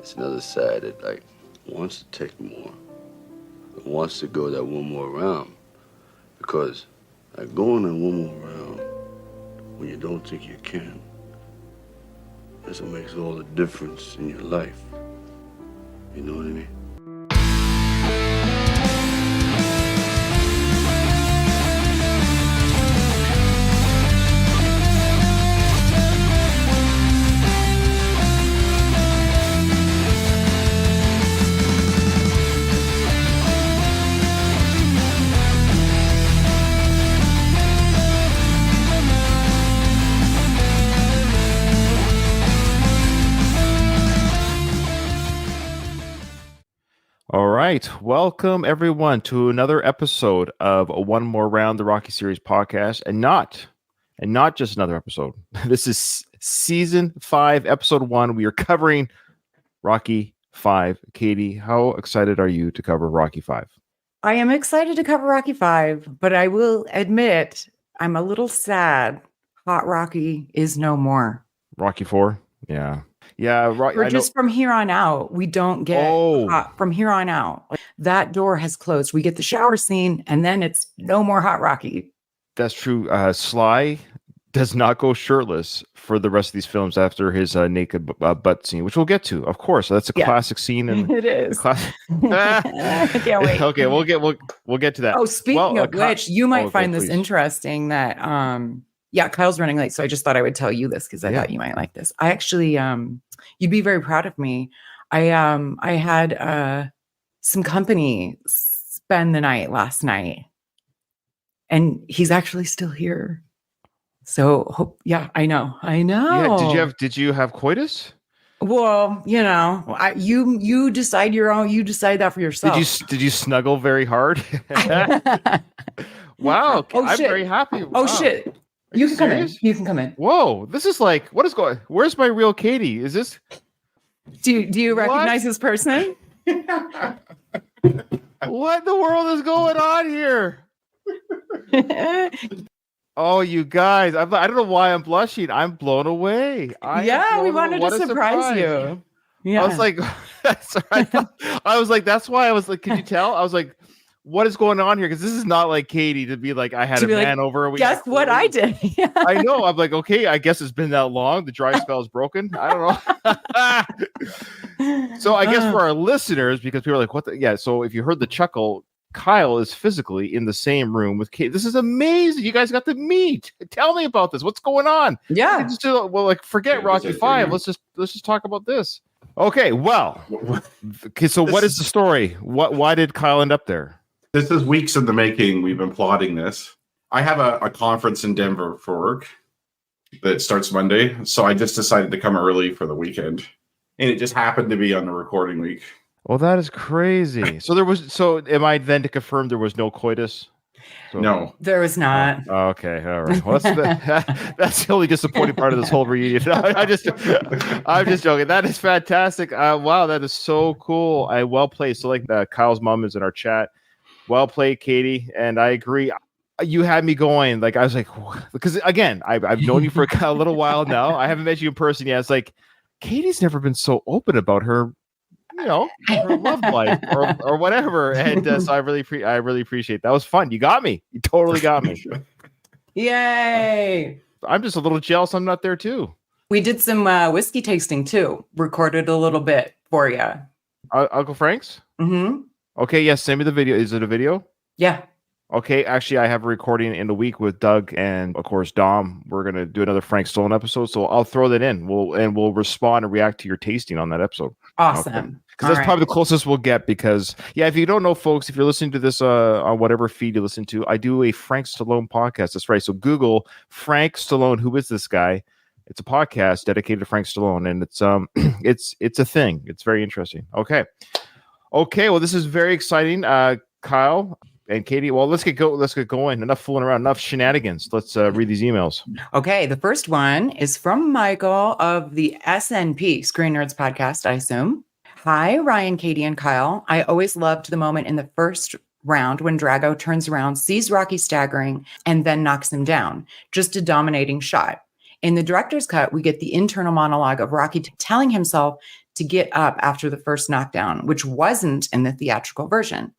it's another side that like wants to take more, that wants to go that one more round, because like going in one more round when you don't think you can, that's what makes all the difference in your life. You know what I mean? All right. Welcome, everyone, to another episode of One More Round, the Rocky Series podcast. And not just another episode. This is season 5, episode 1. We are covering Rocky V. Katie, how excited are you to cover Rocky V? I am excited to cover Rocky V, but I will admit I'm a little sad. Hot Rocky is no more. Rocky IV? Yeah. Yeah, right. Or just from here on out, we don't get hot. From here on out. That door has closed. We get the shower scene, and then it's no more Hot Rocky. That's true. Sly does not go shirtless for the rest of these films after his naked butt scene, which we'll get to, of course. That's a classic scene. And it is. I can't wait. Okay, we'll get to that. Oh, speaking of which, you might find this interesting that Kyle's running late, so I just thought I would tell you this because I thought you might like this. I actually, you'd be very proud of me. I had some company spend the night last night, and he's actually still here. So, I know. Yeah, did you have coitus? Well, you decide your own. You decide that for yourself. Did you snuggle very hard? Wow, I'm very happy. Wow. Oh shit. You can come in. You can come in. Whoa, this is like, what is going? Where's my real Katie? Is this? Do you recognize this person? What in the world is going on here? Oh, you guys! I don't know why I'm blushing. I'm blown away. We wanted to surprise you. Yeah, I was like, I was like, that's why I was like, can you tell? I was like, what is going on here? Because this is not like Katie to be like, I had a man over. Guess what I did? I know. I'm like, okay, I guess it's been that long. The dry spell is broken. I don't know. So I guess for our listeners, because people are like, what? So if you heard the chuckle, Kyle is physically in the same room with Katie. This is amazing. You guys got to meet. Tell me about this. What's going on? Yeah. Forget Rocky V. Let's just talk about this. Okay. Well. Okay. So what is the story? Why did Kyle end up there? This is weeks in the making. We've been plotting this. I have a conference in Denver for work that starts Monday. So I just decided to come early for the weekend. And it just happened to be on the recording week. Well, that is crazy. So am I then to confirm there was no coitus? No. There was not. Okay. All right. Well, that's the only disappointing part of this whole reunion. I'm just joking. That is fantastic. Wow, that is so cool. Well played. So like Kyle's mom is in our chat. Well played, Katie. And I agree. You had me going. Like, I was like, because again, I've known you for a little while now. I haven't met you in person yet. It's like, Katie's never been so open about her, her love life or whatever. And so I really appreciate that. Was fun. You got me. You totally got me. Yay. I'm just a little jealous I'm not there too. We did some whiskey tasting too. Recorded a little bit for you. Uncle Frank's? Mm-hmm. Okay, yes, send me the video. Is it a video? Yeah. Okay, actually, I have a recording in the week with Doug and, of course, Dom. We're going to do another Frank Stallone episode, so I'll throw that in. We'll respond and react to your tasting on that episode. Awesome. Because that's probably the closest we'll get because, if you don't know, folks, if you're listening to this on whatever feed you listen to, I do a Frank Stallone podcast. That's right. So Google Frank Stallone. Who is this guy? It's a podcast dedicated to Frank Stallone, and it's a thing. It's very interesting. Okay. Well, this is very exciting. Kyle and Katie, well, let's get going. Enough fooling around, enough shenanigans. Let's read these emails. Okay, the first one is from Michael of the SNP, Screen Nerds Podcast, I assume. Hi, Ryan, Katie, and Kyle. I always loved the moment in the first round when Drago turns around, sees Rocky staggering, and then knocks him down. Just a dominating shot. In the director's cut, we get the internal monologue of Rocky telling himself to get up after the first knockdown, which wasn't in the theatrical version.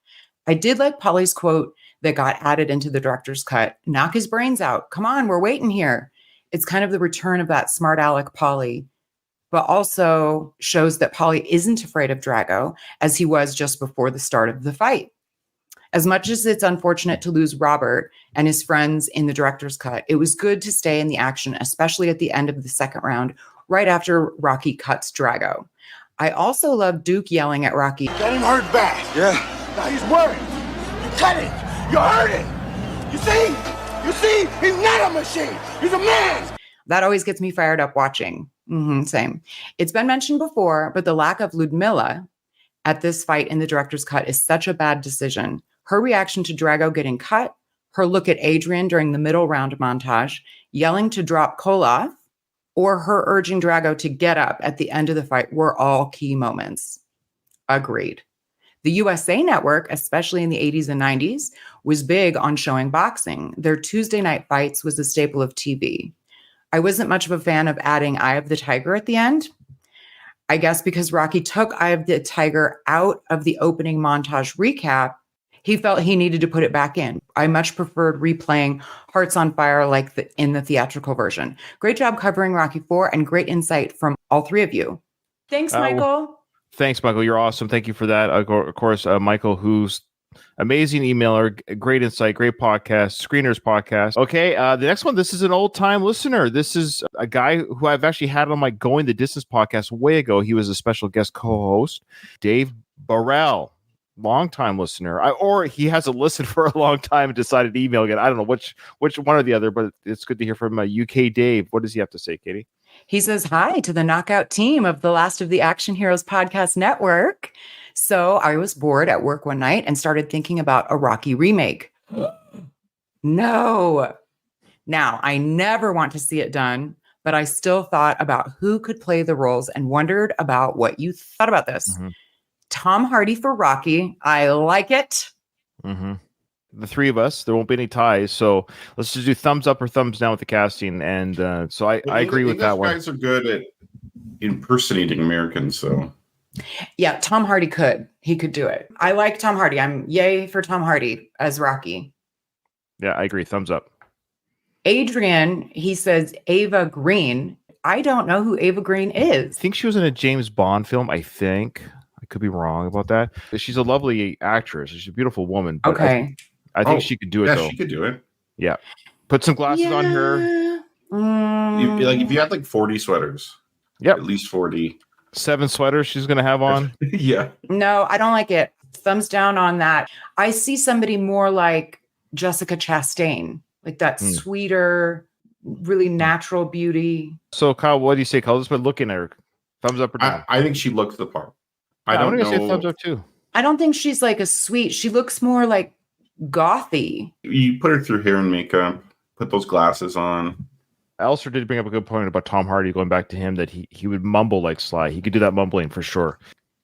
I did like Polly's quote that got added into the director's cut, knock his brains out. Come on, we're waiting here. It's kind of the return of that smart aleck Polly, but also shows that Polly isn't afraid of Drago as he was just before the start of the fight. As much as it's unfortunate to lose Robert and his friends in the director's cut, it was good to stay in the action, especially at the end of the second round, right after Rocky cuts Drago. I also love Duke yelling at Rocky. Got him hurt bad. Yeah. Now he's worried. You cut it. You hurt it. You see? You see? He's not a machine. He's a man. That always gets me fired up watching. Same. It's been mentioned before, but the lack of Ludmilla at this fight in the director's cut is such a bad decision. Her reaction to Drago getting cut, her look at Adrian during the middle round montage, yelling to drop Koloff, or her urging Drago to get up at the end of the fight were all key moments. Agreed. The USA Network, especially in the 80s and 90s, was big on showing boxing. Their Tuesday night fights was a staple of TV. I wasn't much of a fan of adding Eye of the Tiger at the end. I guess because Rocky took Eye of the Tiger out of the opening montage recap, he felt he needed to put it back in. I much preferred replaying Hearts on Fire like in the theatrical version. Great job covering Rocky IV and great insight from all three of you. Thanks, Michael. Thanks, Michael. You're awesome. Thank you for that. Of course, Michael, who's amazing emailer, great insight, great podcast, Screeners podcast. Okay, the next one, this is an old-time listener. This is a guy who I've actually had on my Going the Distance podcast way ago. He was a special guest co-host, Dave Burrell. Long-time listener, or he hasn't listened for a long time and decided to email again. I don't know which one or the other, but it's good to hear from UK Dave. What does he have to say, Katie? He says hi to the knockout team of the Last of the Action Heroes podcast network. So I was bored at work one night and started thinking about a Rocky remake. No. Now, I never want to see it done, but I still thought about who could play the roles and wondered about what you thought about this. Mm-hmm. Tom Hardy for Rocky. I like it. Mm-hmm. The three of us, there won't be any ties. So let's just do thumbs up or thumbs down with the casting. And so I agree with that one. Guys are good at impersonating Americans. So yeah, Tom Hardy he could do it. I like Tom Hardy. I'm yay for Tom Hardy as Rocky. Yeah, I agree. Thumbs up. Adrian, he says Ava Green. I don't know who Ava Green is. I think she was in a James Bond film, I think. I could be wrong about that. She's a lovely actress. She's a beautiful woman. But okay. I think she could do it, though. Yeah, she could do it. Yeah. Put some glasses on her. If you had like 40 sweaters. Yep. At least 40. 7 sweaters she's going to have on. Yeah. No, I don't like it. Thumbs down on that. I see somebody more like Jessica Chastain. Like that sweeter, really natural beauty. So, Kyle, what do you say? Kyle, just by looking at her. Thumbs up or down? I think she looks the part. I'm going to say thumbs up too. I don't think she's like a sweet. She looks more like gothy. You put her through hair and makeup, put those glasses on. Elster did bring up a good point about Tom Hardy, going back to him, that he would mumble like Sly. He could do that mumbling for sure.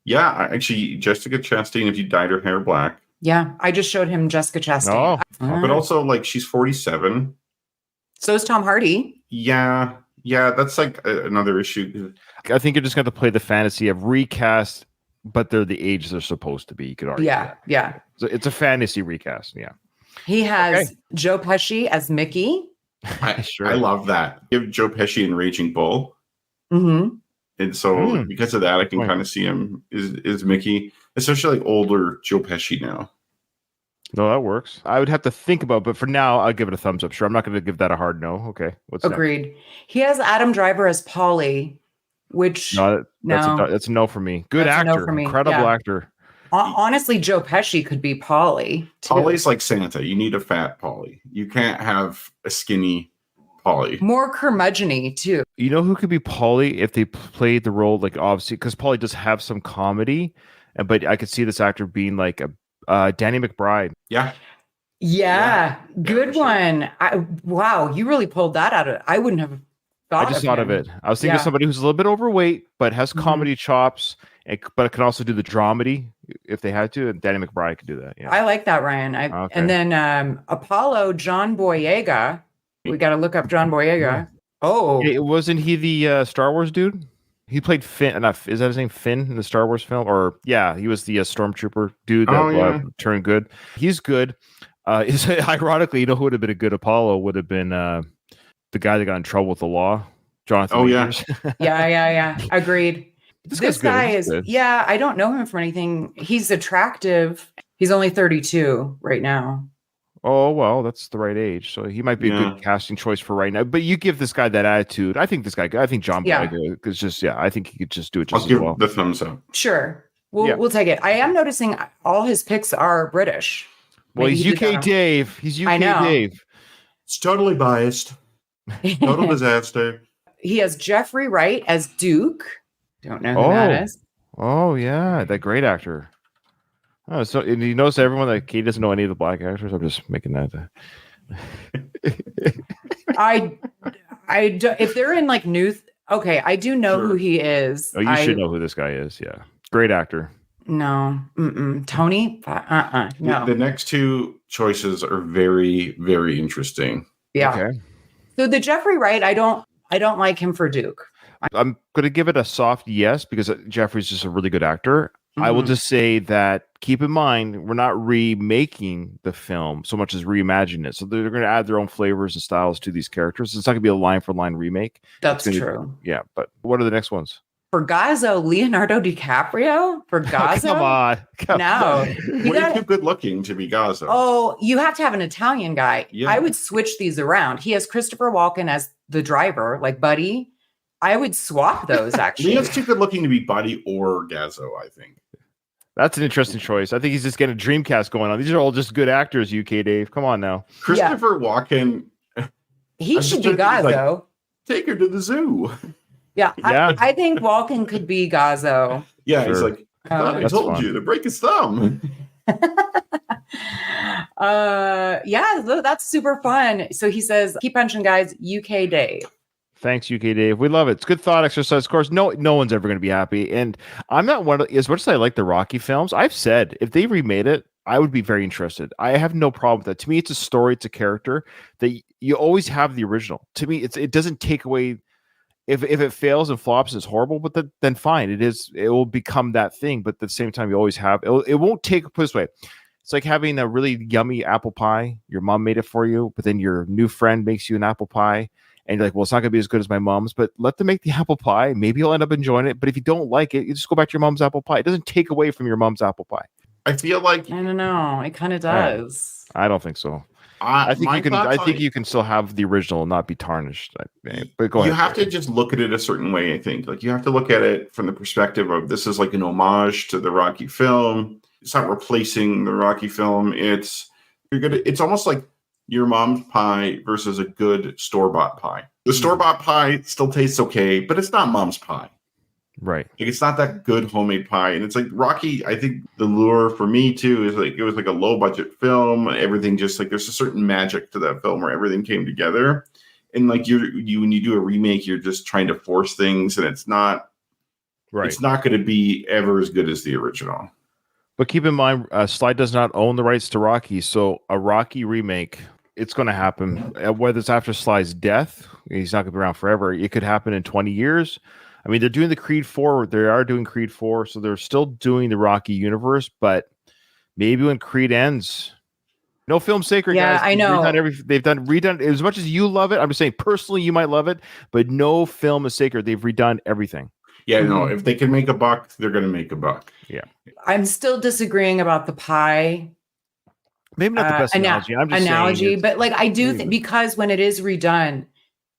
Yeah, actually, Jessica Chastain, if you dyed her hair black. Yeah, I just showed him Jessica Chastain. But also, like, she's 47. So is Tom Hardy. Yeah, that's like another issue. I think you're just going to play the fantasy of recast, but they're the age they're supposed to be. You could argue. Yeah. So it's a fantasy recast. Yeah. He has Joe Pesci as Mickey. I love that. Give Joe Pesci in Raging Bull. Mm-hmm. And so because of that, I can kind of see him is Mickey, especially like older Joe Pesci now. No, that works. I would have to think about it, but for now, I'll give it a thumbs up. Sure, I'm not going to give that a hard no. Okay. What's agreed? Next? He has Adam Driver as Paulie, which that's a no for me. Good actor, no for me. Incredible actor. Honestly, Joe Pesci could be Paulie. Paulie's like Santa. You need a fat Paulie. You can't have a skinny Paulie. More curmudgeon-y too. You know who could be Paulie if they played the role, like, obviously, because Paulie does have some comedy, but I could see this actor being like a Danny McBride. Yeah. Good one. Wow, you really pulled that out of. I wouldn't have thought. I just thought of it. I was thinking of somebody who's a little bit overweight but has comedy chops, but it can also do the dramedy if they had to. And Danny McBride could do that. Yeah, I like that, Ryan. And then Apollo John Boyega. We got to look up John Boyega. Oh, wasn't he the Star Wars dude? He played Finn. Is that his name, Finn, in the Star Wars film? Or yeah, he was the stormtrooper dude that turned good. He's good. Ironically, you know who would have been a good Apollo would have been the guy that got in trouble with the law, Jonathan. Majors. Yeah. Agreed. This guy is good. Yeah. I don't know him from anything. He's attractive. He's only 32 right now. Oh, well, that's the right age. So he might be a good casting choice for right now. But you give this guy that attitude. I think John Boyega is just, I think he could just do it just as well. I'll give the thumbs up. Sure. We'll take it. I am noticing all his picks are British. Well, he's UK Dave. He's UK Dave. It's totally biased. Total disaster. He has Jeffrey Wright as Duke. Don't know who that is. Oh, yeah. That great actor. Oh, so and you notice everyone that Kate doesn't know any of the black actors. I'm just making that. If they're in like new. Okay, I do know who he is. Oh, you should know who this guy is. Yeah, great actor. No, Tony. No. The next two choices are very, very interesting. Yeah. Okay. So the Jeffrey Wright, I don't like him for Duke. I'm going to give it a soft yes because Jeffrey's just a really good actor. I will just say that keep in mind, we're not remaking the film so much as reimagining it. So they're going to add their own flavors and styles to these characters. It's not going to be a line for line remake. That's true. Yeah. But what are the next ones? For Gazzo, Leonardo DiCaprio? For Gazzo? Come on. No. Way too good looking to be Gazzo. Oh, you have to have an Italian guy. Yeah. I would switch these around. He has Christopher Walken as the driver, like Buddy. I would swap those, actually. Leo's too good looking to be Buddy or Gazzo, I think. That's an interesting choice. I think he's just getting a Dreamcast going on. These are all just good actors, UK Dave. Come on now. Christopher Walken. He should be Gazzo. Like, take her to the zoo. Yeah. I think Walken could be Gazzo. Yeah, sure. He's like, I told you to break his thumb. That's super fun. So he says, keep punching, guys. UK Dave. Thanks, UK Dave. We love it. It's good thought exercise. Of course, no one's ever going to be happy. And I'm not one of, as much as I like the Rocky films, I've said if they remade it, I would be very interested. I have no problem with that. To me, it's a story, it's a character that you always have the original. To me, it doesn't take away. If it fails and flops, it's horrible. But then fine, it will become that thing. But at the same time, you always have. It won't take. Put this way, it's like having a really yummy apple pie. Your mom made it for you, but then your new friend makes you an apple pie. And you're like, well, it's not going to be as good as my mom's, but let them make the apple pie. Maybe you'll end up enjoying it. But if you don't like it, you just go back to your mom's apple pie. It doesn't take away from your mom's apple pie. I feel like I don't know. It kind of does. I don't think so. I think you can. I think you can still have the original and not be tarnished. But go ahead. You have to just look at it a certain way. I think, like you have to look at it from the perspective of this is like an homage to the Rocky film. It's not replacing the Rocky film. It's almost like your mom's pie versus a good store-bought pie. The store-bought pie still tastes okay, but it's not mom's pie. Right. Like it's not that good homemade pie. And it's like Rocky, I think the lure for me too is like it was like a low-budget film. Everything just like there's a certain magic to that film where everything came together. And like you when you do a remake, you're just trying to force things and it's not right. It's not going to be ever as good as the original. But keep in mind, Sly does not own the rights to Rocky, so a Rocky remake, it's going to happen. Whether it's after Sly's death, he's not going to be around forever. It could happen in 20 years. I mean, they're doing the Creed 4. They are doing Creed 4, so they're still doing the Rocky universe. But maybe when Creed ends, no film's sacred, guys. I know. They've redone as much as you love it. I'm just saying, personally, you might love it, but no film is sacred. They've redone everything. Yeah, no. If they can make a buck, they're going to make a buck. Yeah. I'm still disagreeing about the pie. Maybe not the best analogy. I'm just saying but like I do think because when it is redone,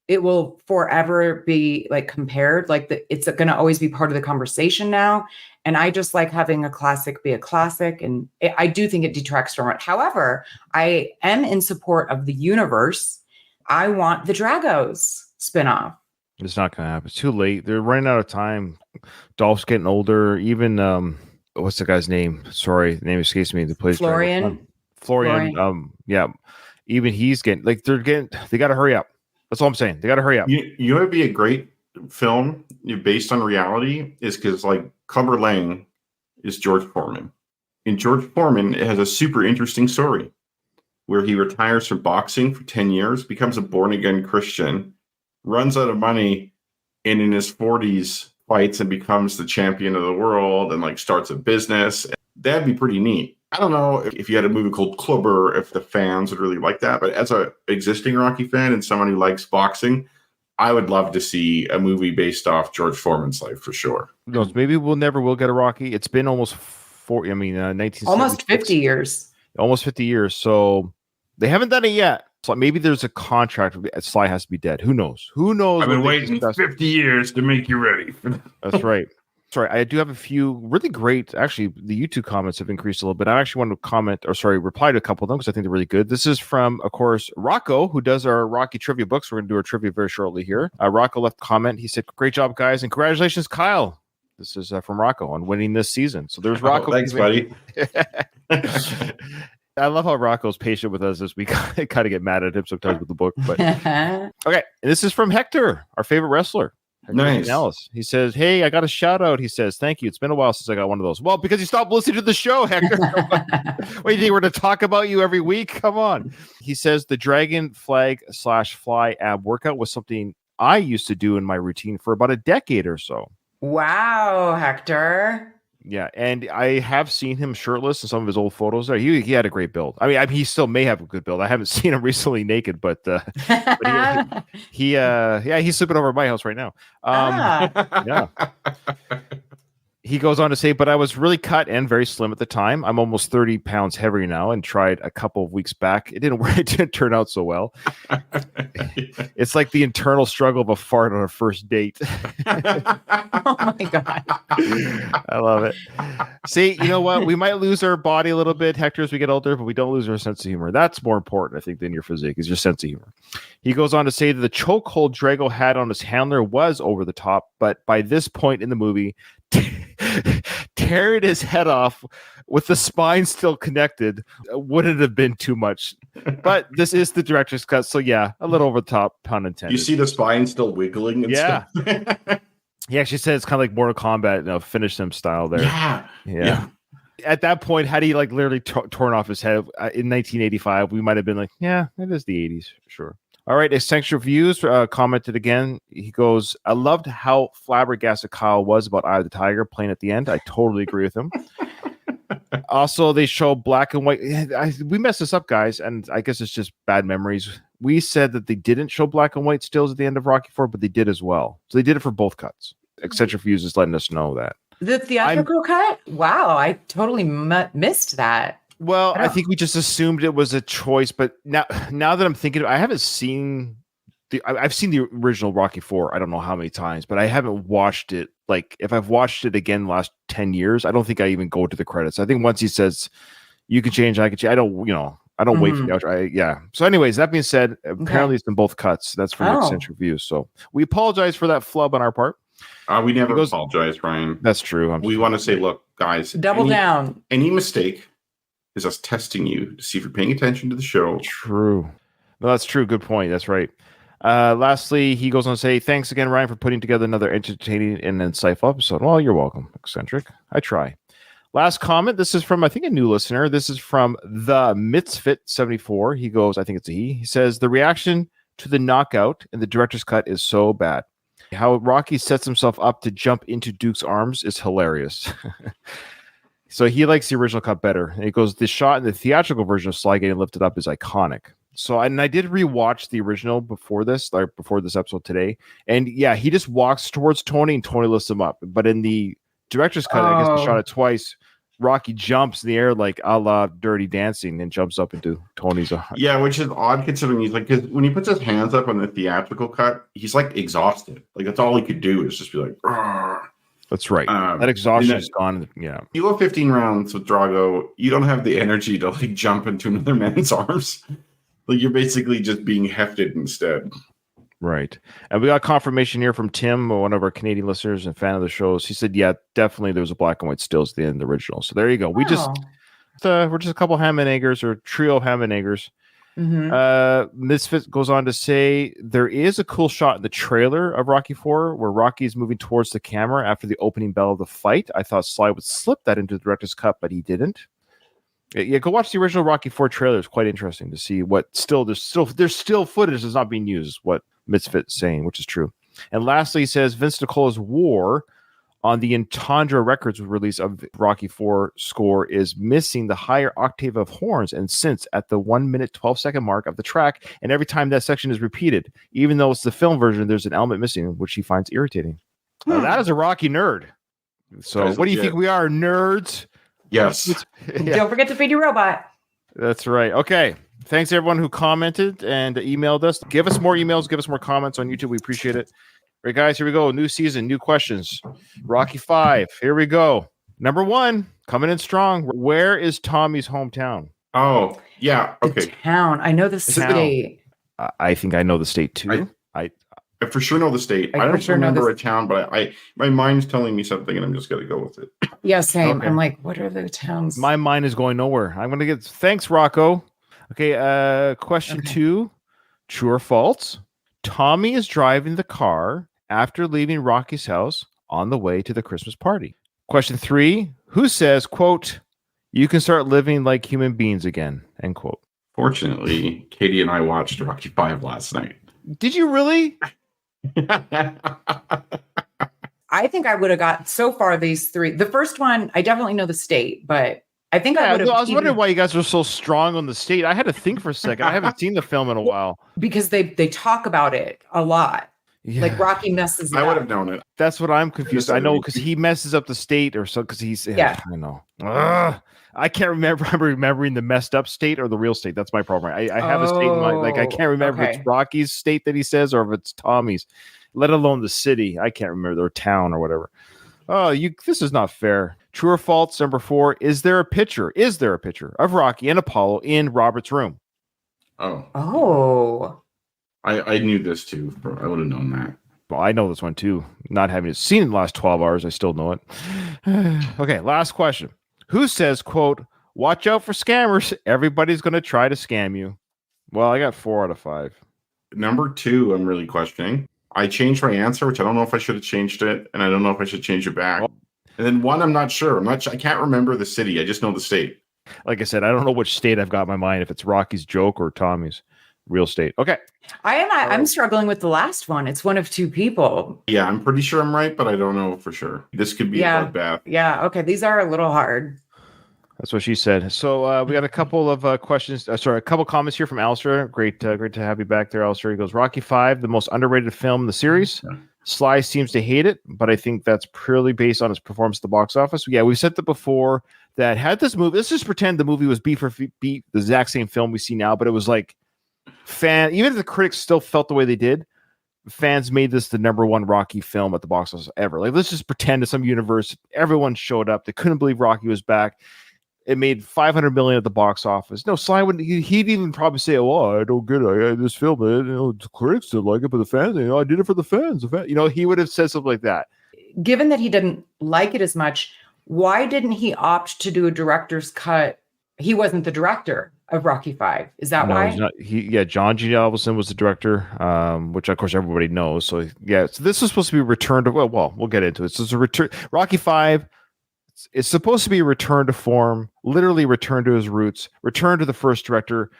it will forever be like compared. Like it's going to always be part of the conversation now. And I just like having a classic be a classic, and I do think it detracts from it. However, I am in support of the universe. I want the Dragos spinoff. It's not going to happen. It's too late. They're running out of time. Dolph's getting older. Even what's the guy's name? Sorry, the name escapes me. The plays Florian. Yeah. Even he's getting like they got to hurry up. That's all I'm saying. They got to hurry up. You know, it'd be a great film based on reality is because like Clubber Lang is George Foreman. And George Foreman has a super interesting story where he retires from boxing for 10 years, becomes a born again Christian, runs out of money, and in his 40s fights and becomes the champion of the world and like starts a business. That'd be pretty neat. I don't know if you had a movie called Clubber, if the fans would really like that. But as a existing Rocky fan and someone who likes boxing, I would love to see a movie based off George Foreman's life for sure. Who knows? Maybe we'll get a Rocky. It's been almost 1976. Almost 50 years. Almost 50 years. So they haven't done it yet. So maybe there's a contract. Sly has to be dead. Who knows? Who knows? I've been waiting 50 years to make you ready. That's right. Sorry, I do have a few really great. Actually, the YouTube comments have increased a little bit. I actually want to reply to a couple of them because I think they're really good. This is from, of course, Rocco, who does our Rocky trivia books. We're going to do our trivia very shortly here. Rocco left a comment. He said, "Great job, guys, and congratulations, Kyle." This is from Rocco on winning this season. So there's Rocco. Thanks, buddy. I love how Rocco's patient with us as we kind of get mad at him sometimes with the book. But okay, and this is from Hector, our favorite wrestler. Nice. Alice. He says, "Hey, I got a shout out." He says, "Thank you. It's been a while since I got one of those." Well, because you stopped listening to the show, Hector. What do you think we're going to talk about you every week? Come on. He says the dragon flag / fly ab workout was something I used to do in my routine for about a decade or so. Wow, Hector. Yeah, and I have seen him shirtless in some of his old photos. There, he had a great build. I mean, he still may have a good build. I haven't seen him recently naked, but he's sleeping over at my house right now. Yeah. He goes on to say, "But I was really cut and very slim at the time. I'm almost 30 pounds heavier now and tried a couple of weeks back. It didn't work. It didn't turn out so well. It's like the internal struggle of a fart on a first date." Oh my God. I love it. See, you know what? We might lose our body a little bit, Hector, as we get older, but we don't lose our sense of humor. That's more important, I think, than your physique, is your sense of humor. He goes on to say that the chokehold Drago had on his handler was over the top, but by this point in the movie, tearing his head off with the spine still connected wouldn't have been too much. But this is the director's cut, so yeah, a little over the top, pun intended. You see the spine still wiggling and stuff. He actually said it's kind of like Mortal Kombat, finish them style there. Yeah. At that point, had he like literally torn off his head in 1985, we might have been like, yeah, it is the 80s, sure. All right, Essential Views commented again. He goes, "I loved how flabbergasted Kyle was about Eye of the Tiger playing at the end. I totally agree with him." Also, they show black and white. We messed this up, guys, and I guess it's just bad memories. We said that they didn't show black and white stills at the end of Rocky IV, but they did as well. So they did it for both cuts. Eccentric Views is letting us know that. The theatrical cut? Wow, I totally missed that. Well, I think we just assumed it was a choice, but now that I'm thinking, I haven't seen I've seen the original Rocky IV. I don't know how many times, but I haven't watched it. Like, if I've watched it again the last 10 years, I don't think I even go to the credits. I think once he says, "You can change, I can change," I don't wait for the outro. So anyways, that being said, apparently it's in both cuts. That's for the Eccentric Views. So we apologize for that flub on our part. We never apologize, Ryan. That's true. We want to say, look, guys, double down. Any mistake is us testing you to see if you're paying attention to the show. True. No, that's true. Good point. That's right. Lastly, he goes on to say, "Thanks again, Ryan, for putting together another entertaining and insightful episode." Well, you're welcome, Eccentric. I try. Last comment. This is from, I think, a new listener. This is from the Misfit74. He goes, I think it's a he. He says, "The reaction to the knockout in the director's cut is so bad. How Rocky sets himself up to jump into Duke's arms is hilarious." So he likes the original cut better. And he goes, "The shot in the theatrical version of Sly getting lifted up is iconic." So, and I did rewatch the original before this episode today. And yeah, he just walks towards Tony and Tony lifts him up. But in the director's cut, I guess they shot it twice. Rocky jumps in the air like a la Dirty Dancing and jumps up into Tony's arms. Yeah, which is odd considering he's like, because when he puts his hands up on the theatrical cut, he's like exhausted. Like, that's all he could do is just be like, "Argh." That's right. That exhaustion is gone. Yeah. You go 15 rounds with Drago, you don't have the energy to like jump into another man's arms. Like, you're basically just being hefted instead. Right. And we got confirmation here from Tim, one of our Canadian listeners and fan of the shows. He said, yeah, definitely there was a black and white stills at the end of the original. So there you go. We're just a couple ham and eggers, or trio of ham and eggers. Misfit goes on to say there is a cool shot in the trailer of Rocky IV where Rocky is moving towards the camera after the opening bell of the fight. I thought Sly would slip that into the director's cut, but he didn't. Yeah, go watch the original Rocky IV trailer. It's quite interesting to see what there's still footage that's not being used, is what Misfit's saying, which is true. And lastly, he says Vince Nicola's War on the Entendre Records release of Rocky IV score is missing the higher octave of horns and synths at the 1 minute 12-second mark of the track, and every time that section is repeated, even though it's the film version, there's an element missing, which he finds irritating. That is a Rocky nerd. So what do you think we are, nerds? Yes. Yeah. Don't forget to feed your robot. That's right. Okay. Thanks everyone who commented and emailed us. Give us more emails. Give us more comments on YouTube. We appreciate it. All right, guys, here we go. New season, new questions. Rocky V. Here we go. Number 1, coming in strong. Where is Tommy's hometown? Oh, yeah. Okay. The town. I know the state. I think I know the state too. I for sure know the state. I don't remember a town, but my mind's telling me something, and I'm just gonna go with it. Yeah, same. Okay. I'm like, what are the towns? My mind is going nowhere. I'm gonna get. Thanks, Rocco. Okay. Question 2. True or false? Tommy is driving the car after leaving Rocky's house on the way to the Christmas party. Question 3. Who says, quote, "You can start living like human beings again," end quote? Fortunately, Katie and I watched Rocky V last night. Did you really? I think I would have got so far these 3. The first one, I definitely know the state, but I think I would have. I was wondering why you guys were so strong on the state. I had to think for a second. I haven't seen the film in a while. Because they talk about it a lot. Yeah. Like Rocky messes it I would up. have known it. That's what I'm confused. I know because he messes up the state or so because he's I know. I can't remember. I'm remembering the messed up state or the real state. That's my problem. I have a state in mind. Like I can't remember if it's Rocky's state that he says or if it's Tommy's, let alone the city. I can't remember their town or whatever. Oh, this is not fair. True or false? Number 4. Is there a picture of Rocky and Apollo in Robert's room? Oh. I knew this too. I would have known that. Well, I know this one too. Not having seen it in the last 12 hours, I still know it. Okay, last question. Who says, quote, "Watch out for scammers. Everybody's going to try to scam you"? Well, I got 4 out of 5. Number 2, I'm really questioning. I changed my answer, which I don't know if I should have changed it, and I don't know if I should change it back. And then 1, I'm not sure. I can't remember the city. I just know the state. Like I said, I don't know which state I've got in my mind, if it's Rocky's joke or Tommy's real state. Okay. I'm struggling with the last one. It's one of 2 people. Yeah, I'm pretty sure I'm right, but I don't know for sure. This could be a bloodbath. Yeah. Okay. These are a little hard. That's what she said. So we got a couple of questions. A couple comments here from Alistair. Great to have you back there, Alistair. He goes, Rocky V, the most underrated film in the series. Yeah. Sly seems to hate it, but I think that's purely based on his performance at the box office. Yeah, we've said that before, that had this movie, let's just pretend the movie was beat for beat, the exact same film we see now, but it was like even if the critics still felt the way they did, fans made this the number 1 Rocky film at the box office ever. Like, let's just pretend in some universe, everyone showed up. They couldn't believe Rocky was back. It made $500 million at the box office. No, Sly wouldn't. He'd even probably say, "Oh, I don't get it. This film, the critics didn't like it, but the fans, I did it for the fans." He would have said something like that. Given that he didn't like it as much, why didn't he opt to do a director's cut? He wasn't the director of Rocky V. Is that why? He's not. John G. Elvison was the director, which of course everybody knows. So yeah, so this is supposed to be a return to. Well, we'll get into it. So it's a return. Rocky V. It's supposed to be a return to form, literally return to his roots, return to the first director.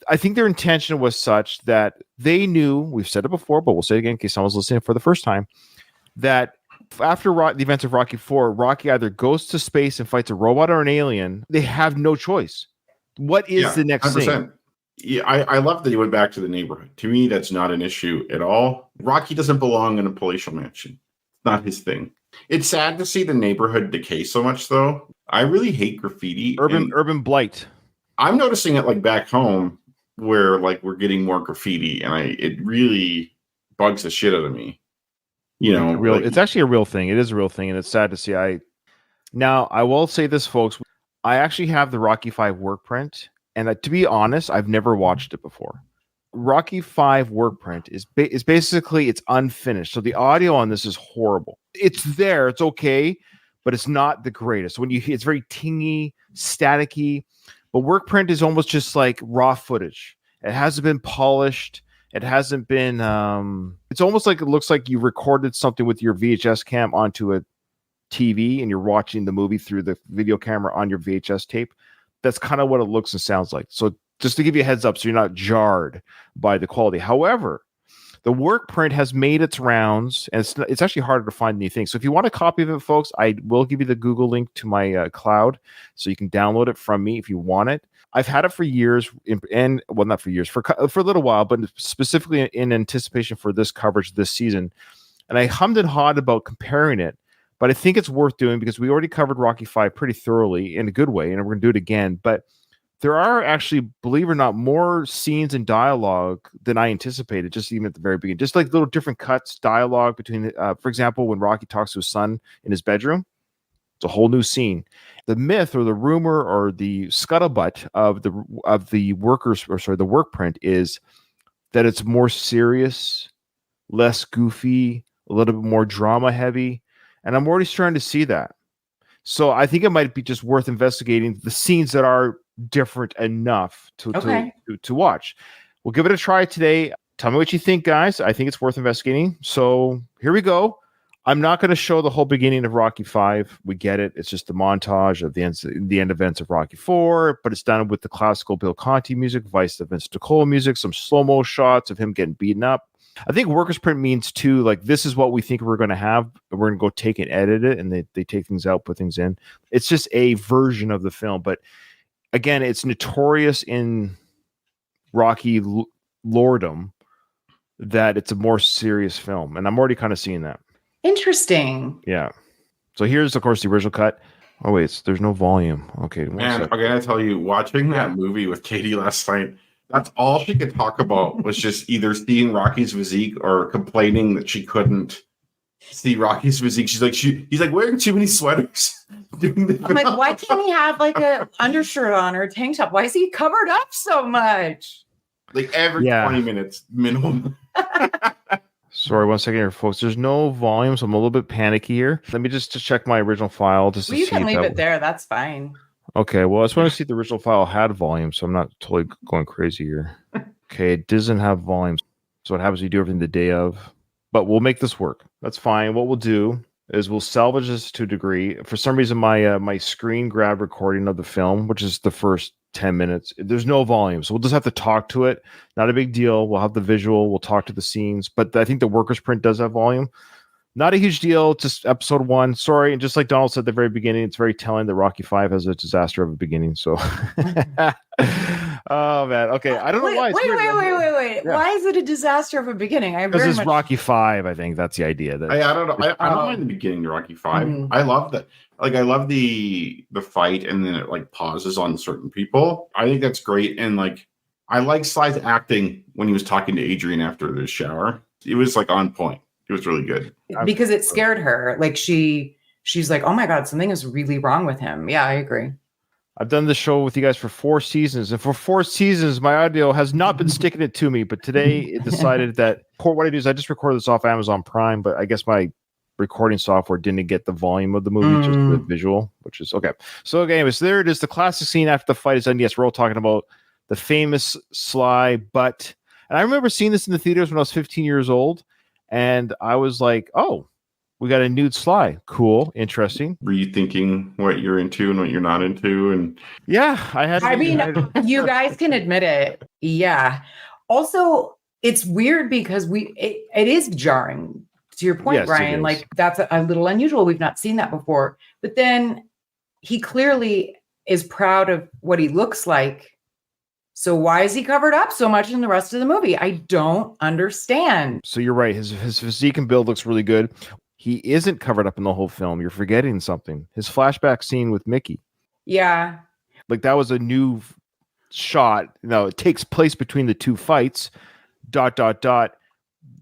I think their intention was such that they knew, we've said it before, but we'll say it again in case someone's listening for the first time, that after the events of Rocky IV, Rocky either goes to space and fights a robot or an alien. They have no choice. What is the next 100%. thing? Yeah, I love that he went back to the neighborhood. To me, that's not an issue at all. Rocky doesn't belong in a palatial mansion. It's not his thing. It's sad to see the neighborhood decay so much, though. I really hate graffiti. Urban blight. I'm noticing it like back home where like we're getting more graffiti, and it really bugs the shit out of me. It's actually a real thing. It is a real thing, and it's sad to see. I will say this, folks. I actually have the Rocky V Workprint, and to be honest, I've never watched it before. Rocky V Workprint is basically it's unfinished, so the audio on this is horrible. It's there, it's okay, but it's not the greatest. It's very tingy, staticky. But Workprint is almost just like raw footage. It hasn't been polished. It hasn't been. It's almost like it looks like you recorded something with your VHS cam onto a TV, and you're watching the movie through the video camera on your VHS tape. That's kind of what it looks and sounds like. So just to give you a heads up, so you're not jarred by the quality. However, The work print has made its rounds, and it's actually harder to find anything. So if you want a copy of it, folks, I will give you the Google link to my cloud, so you can download it from me if you want it. I've had it for years, and well, not for years, for a little while, but specifically in anticipation for this coverage this season. And I hummed and hawed about comparing it, but I think it's worth doing because we already covered Rocky V pretty thoroughly in a good way, and we're going to do it again. But there are actually, believe it or not, more scenes and dialogue than I anticipated, just even at the very beginning. Just like little different cuts, dialogue between, for example, when Rocky talks to his son in his bedroom, it's a whole new scene. The myth or the rumor or the scuttlebutt of the work print is that it's more serious, less goofy, a little bit more drama heavy. And I'm already starting to see that. So I think it might be just worth investigating the scenes that are different enough to watch. We'll give it a try today. Tell me what you think, guys. I think it's worth investigating. So here we go. I'm not going to show the whole beginning of Rocky V. We get it. It's just the montage of the end events of Rocky IV, but it's done with the classical Bill Conti music, Vice the Vince DiCola music, some slow-mo shots of him getting beaten up. I think workers print means too, like this is what we think we're going to have. We're going to go take and edit it, and they take things out, put things in. It's just a version of the film, but again, it's notorious in Rocky lordom that it's a more serious film, and I'm already kind of seeing that. Interesting. Yeah. So here's, of course, the original cut. Oh wait, there's no volume. Okay. Man, I gotta tell you, watching that movie with Katie last night, that's all she could talk about was just either seeing Rocky's physique or complaining that she couldn't see Rocky's physique. She's like, he's like wearing too many sweaters. I'm like, why can't he have like a undershirt on or a tank top? Why is he covered up so much? Like every 20 minutes minimum. Sorry, 1 second here, folks. There's no volume, so I'm a little bit panicky here. Let me just check my original file. Just to you see can leave it there. That's fine. Okay, well, I just want to see if the original file had volume, so I'm not totally going crazy here. Okay, it doesn't have volume. So what happens is you do everything the day of. But we'll make this work. That's fine. What we'll do is we'll salvage this to a degree. For some reason, my screen grab recording of the film, which is the first 10 minutes, there's no volume. So we'll just have to talk to it. Not a big deal. We'll have the visual. We'll talk to the scenes. But I think the workers print does have volume. Not a huge deal. Just episode 1. Sorry. And just like Donald said at the very beginning, it's very telling that Rocky V has a disaster of a beginning. So, oh man. Okay. I don't know why. Wait. Yeah. Why is it a disaster of a beginning? Because it's Rocky V. I think that's the idea. That I don't know. I don't mind the beginning of Rocky V. I love that. Like, I love the fight, and then it like pauses on certain people. I think that's great. And like, I like Sly's acting when he was talking to Adrian after the shower. It was like on point. It was really good because it scared her. Like she's like, oh my God, something is really wrong with him. Yeah, I agree. I've done this show with you guys for 4 seasons, and for 4 seasons, my audio has not been sticking it to me. But today, it decided that what I do is I just record this off Amazon Prime, but I guess my recording software didn't get the volume of the movie, just the visual, which is okay. So, anyways, there it is. The classic scene after the fight is done. Yes, we're all talking about the famous Sly butt, and I remember seeing this in the theaters when I was 15 years old. And I was like, oh, we got a nude Sly. Cool. Interesting. Were you thinking what you're into and what you're not into? And yeah, I mean, you guys can admit it. Yeah. Also, it's weird because it is jarring. To your point, yes, Brian, like that's a little unusual. We've not seen that before. But then he clearly is proud of what he looks like. So why is he covered up so much in the rest of the movie? I don't understand. So you're right. His physique and build looks really good. He isn't covered up in the whole film. You're forgetting something. His flashback scene with Mickey. Yeah. Like that was a new shot. It takes place between the 2 fights. ...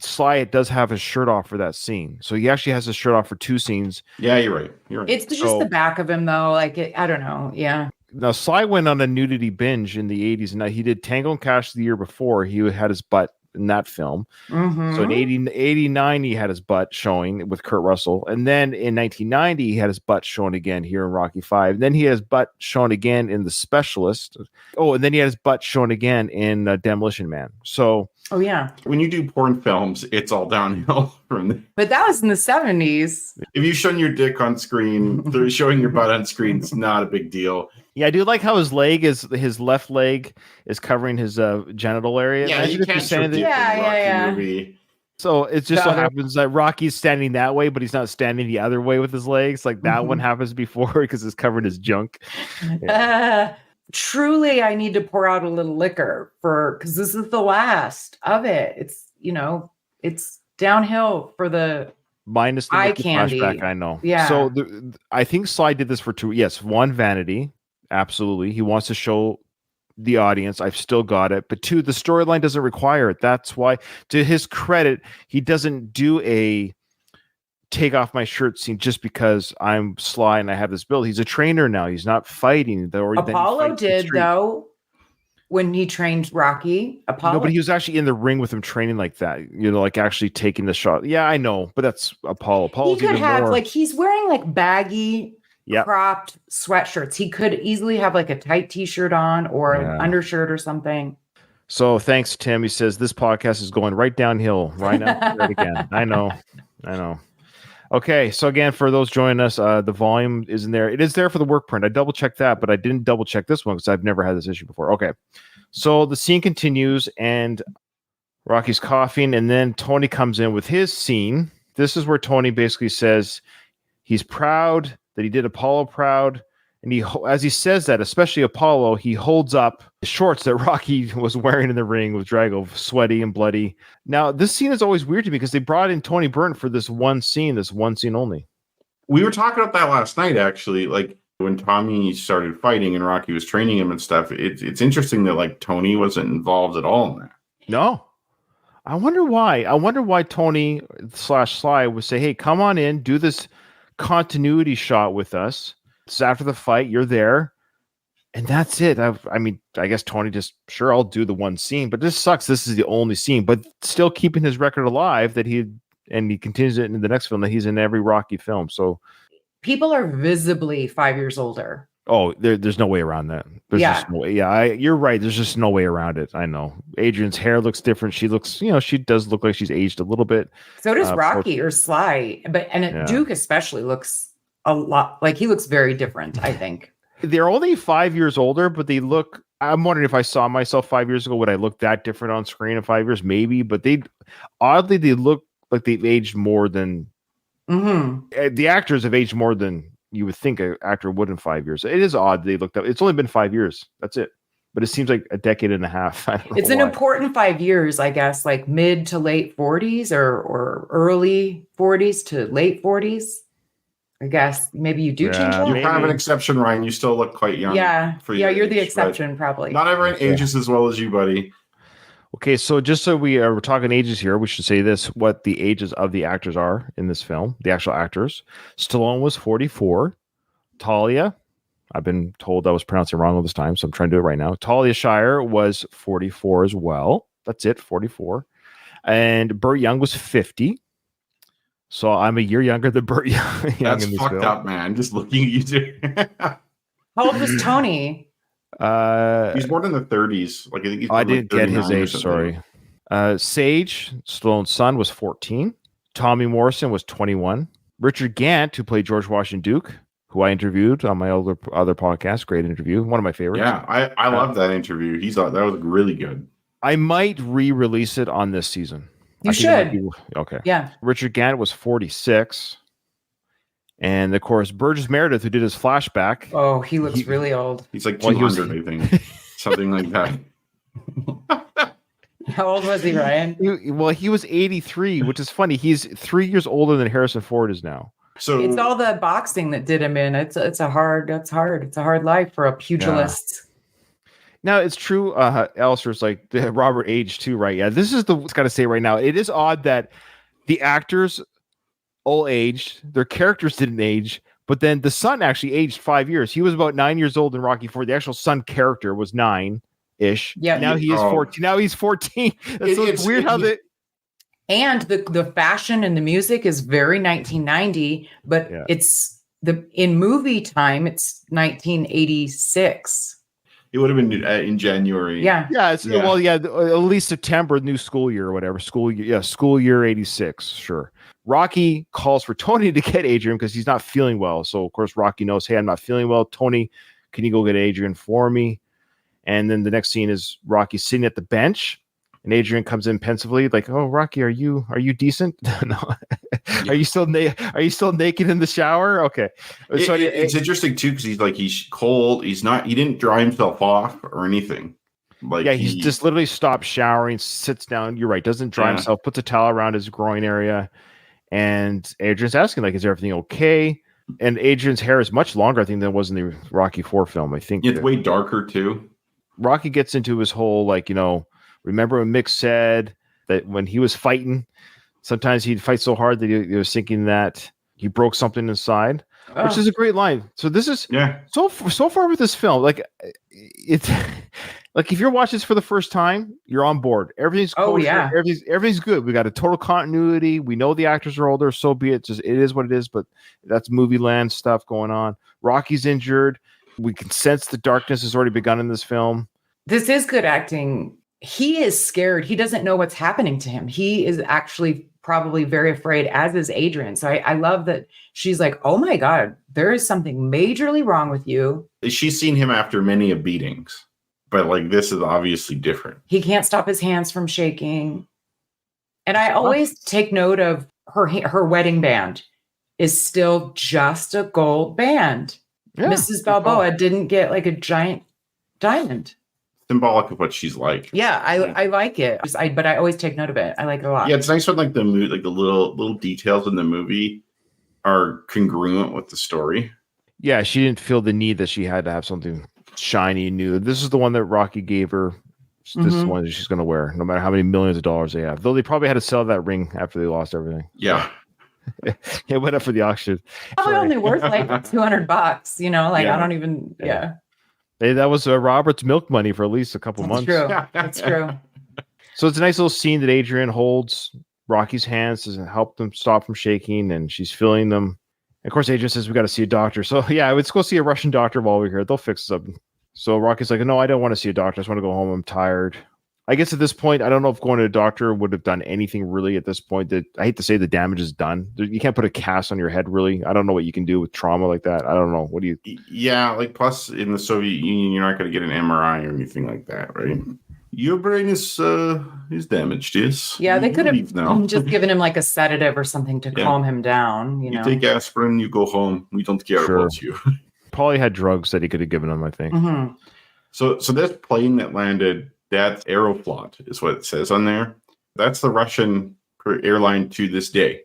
Sly does have his shirt off for that scene. So he actually has his shirt off for 2 scenes. Yeah, you're right. It's just the back of him though. Like I don't know. Yeah. Now, Sly went on a nudity binge in the 80s, and he did Tango and Cash the year before. He had his butt in that film. Mm-hmm. So in 89, he had his butt showing with Kurt Russell. And then in 1990, he had his butt shown again here in Rocky V. And then he had his butt shown again in The Specialist. Oh, and then he had his butt shown again in Demolition Man. So... Oh, yeah. When you do porn films, it's all downhill from there. But that was in the 70s. If you've shown your dick on screen, showing your butt on screen, it's not a big deal. Yeah, I do like how his left leg is covering his genital area. Yeah, you can't show dick in Rocky movie. So it just so happens that Rocky's standing that way, but he's not standing the other way with his legs. Like that one happens before because it's covered in his junk. Yeah. Truly, I need to pour out a little liquor because this is the last of it. It's, it's downhill for the minus the eye candy. Flashback, I know. Yeah. So I think Sly did this for two. Yes, one, vanity. Absolutely. He wants to show the audience I've still got it, but two, the storyline doesn't require it. That's why, to his credit, he doesn't do a take off my shirt scene just because I'm Sly and I have this build. He's a trainer now. He's not fighting. Apollo did though when he trained Rocky. Apollo, no, but he was actually in the ring with him training like that. Like actually taking the shot. Yeah, I know, but that's Apollo. Apollo's he could have more... like he's wearing like baggy. Cropped sweatshirts. He could easily have like a tight t-shirt on or an undershirt or something. So thanks, Tim. He says this podcast is going right downhill right now. Right again. I know. Okay, so again, for those joining us, the volume isn't there. It is there for the work print. I double checked that, but I didn't double check this one because I've never had this issue before. Okay, so the scene continues, and Rocky's coughing, and then Tony comes in with his scene. This is where Tony basically says he's proud that he did Apollo proud. And he, as he says that, especially Apollo, he holds up the shorts that Rocky was wearing in the ring with Drago, sweaty and bloody. Now, this scene is always weird to me because they brought in Tony Burton for this one scene only. We were talking about that last night, actually. Like when Tommy started fighting and Rocky was training him and stuff, it's interesting that like Tony wasn't involved at all in that. No. I wonder why. Tony / Sly would say, hey, come on in, do this continuity shot with us. It's after the fight, you're there, and that's it. I mean, I guess Tony just, sure, I'll do the one scene, but this sucks. This is the only scene, but still keeping his record alive that he continues it in the next film that he's in every Rocky film. So people are visibly 5 years older. Oh, there's no way around that. There's just no way. Yeah, you're right. There's just no way around it. I know. Adrian's hair looks different. She looks, she does look like she's aged a little bit. So does Rocky or Sly, Duke especially looks a lot like he looks very different, I think. They're only 5 years older, but they look. I'm wondering if I saw myself 5 years ago, would I look that different on screen in 5 years? Maybe, but they look like they've aged more than the actors have aged more than you would think an actor would in 5 years. It is odd they looked up. It's only been 5 years. That's it. But it seems like a decade and a half. It's an important 5 years, I guess, like mid to late 40s or early 40s to late 40s. I guess maybe you do change that. You're kind of an exception, Ryan. You still look quite young. Yeah. You're the exception, probably. Not everyone ages as well as you, buddy. Okay, so just so we're talking ages here, we should say this, what the ages of the actors are in this film, the actual actors. Stallone was 44. Talia, I've been told I was pronouncing it wrong all this time, so I'm trying to do it right now. Talia Shire was 44 as well. That's it, 44. And Burt Young was 50. So I'm a year younger than Burt Young. That's fucked up, man. Just looking at you two. How old was Tony? He's born in the 30s. Like I didn't get his age. Sorry. Sage, Stallone's son, was 14. Tommy Morrison was 21. Richard Gant, who played George Washington Duke, who I interviewed on my other podcast, great interview, one of my favorites. Yeah, I love that interview. That was really good. I might re-release it on this season. You should. Okay. Yeah. Richard Gant was 46. And of course, Burgess Meredith, who did his flashback. Oh, he looks really old. He's like 200, I think. Something like that. How old was he, Ryan? He was 83, which is funny. He's 3 years older than Harrison Ford is now. So it's all the boxing that did him in. It's a hard life for a pugilist. Yeah. Now it's true. Alistair's like Robert aged too, right? Yeah, this is what's got to say right now. It is odd that the actors all aged, their characters didn't age, but then the son actually aged 5 years. He was about 9 years old in Rocky IV. The actual son character was 9-ish. Yeah. Now he is 14. Now he's 14. It's weird how the and the fashion and the music is very 1990, but it's in movie time. It's 1986. It would have been in January. Yeah. Well, at least September, new school year or whatever. School year 86. Sure. Rocky calls for Tony to get Adrian because he's not feeling well. So, of course, Rocky knows, hey, I'm not feeling well. Tony, can you go get Adrian for me? And then the next scene is Rocky sitting at the bench. And Adrian comes in pensively, like, "Oh, Rocky, are you decent? No, are you still naked in the shower? Okay." So it's interesting too because he's cold. He didn't dry himself off or anything. Like he's just literally stopped showering, sits down. You're right, doesn't dry himself, puts a towel around his groin area, and Adrian's asking, like, "Is everything okay?" And Adrian's hair is much longer, I think, than it was in the Rocky IV film. I think it's way darker too. Rocky gets into his whole, like, remember when Mick said that when he was fighting, sometimes he'd fight so hard that he was thinking that he broke something inside, which is a great line. So this is so far with this film, like, it's like if you're watching this for the first time, you're on board. Everything's kosher, everything's good. We got a total continuity. We know the actors are older, so be it. Just it is what it is. But that's movie land stuff going on. Rocky's injured. We can sense the darkness has already begun in this film. This is good acting. He is scared. He doesn't know what's happening to him. He is actually probably very afraid, as is Adrian. So I love that she's like, "Oh my God, there is something majorly wrong with you." She's seen him after many of beatings, but like this is obviously different. He can't stop his hands from shaking. And I always take note of her wedding band is still just a gold band. Yeah. Mrs. Balboa didn't get like a giant diamond. Symbolic of what she's like. Yeah, I like it. But I always take note of it. I like it a lot. Yeah, it's nice when like the little details in the movie are congruent with the story. Yeah, she didn't feel the need that she had to have something shiny, new. This is the one that Rocky gave her. This is the one that she's going to wear, no matter how many millions of dollars they have. Though they probably had to sell that ring after they lost everything. Yeah. It went up for the auction. Probably only worth like $200, I don't even, Hey, that was Robert's milk money for at least a couple months. True. That's true. So it's a nice little scene that Adrian holds Rocky's hands to help them stop from shaking, and she's feeling them. And of course, Adrian says, "We got to see a doctor." So yeah, let's go see a Russian doctor while we're here. They'll fix us up. So Rocky's like, "No, I don't want to see a doctor. I just want to go home. I'm tired." I guess at this point, I don't know if going to a doctor would have done anything really at this point. That I hate to say the damage is done. You can't put a cast on your head, really. I don't know what you can do with trauma like that. I don't know. What do you? Yeah, like plus in the Soviet Union, you're not going to get an MRI or anything like that, right? Your brain is damaged, yes. Yeah, they could have just given him like a sedative or something to calm him down. You know, take aspirin, you go home. We don't care about you. Probably had drugs that he could have given him, I think. Mm-hmm. So this plane that landed, that's Aeroflot, is what it says on there. That's the Russian airline to this day. It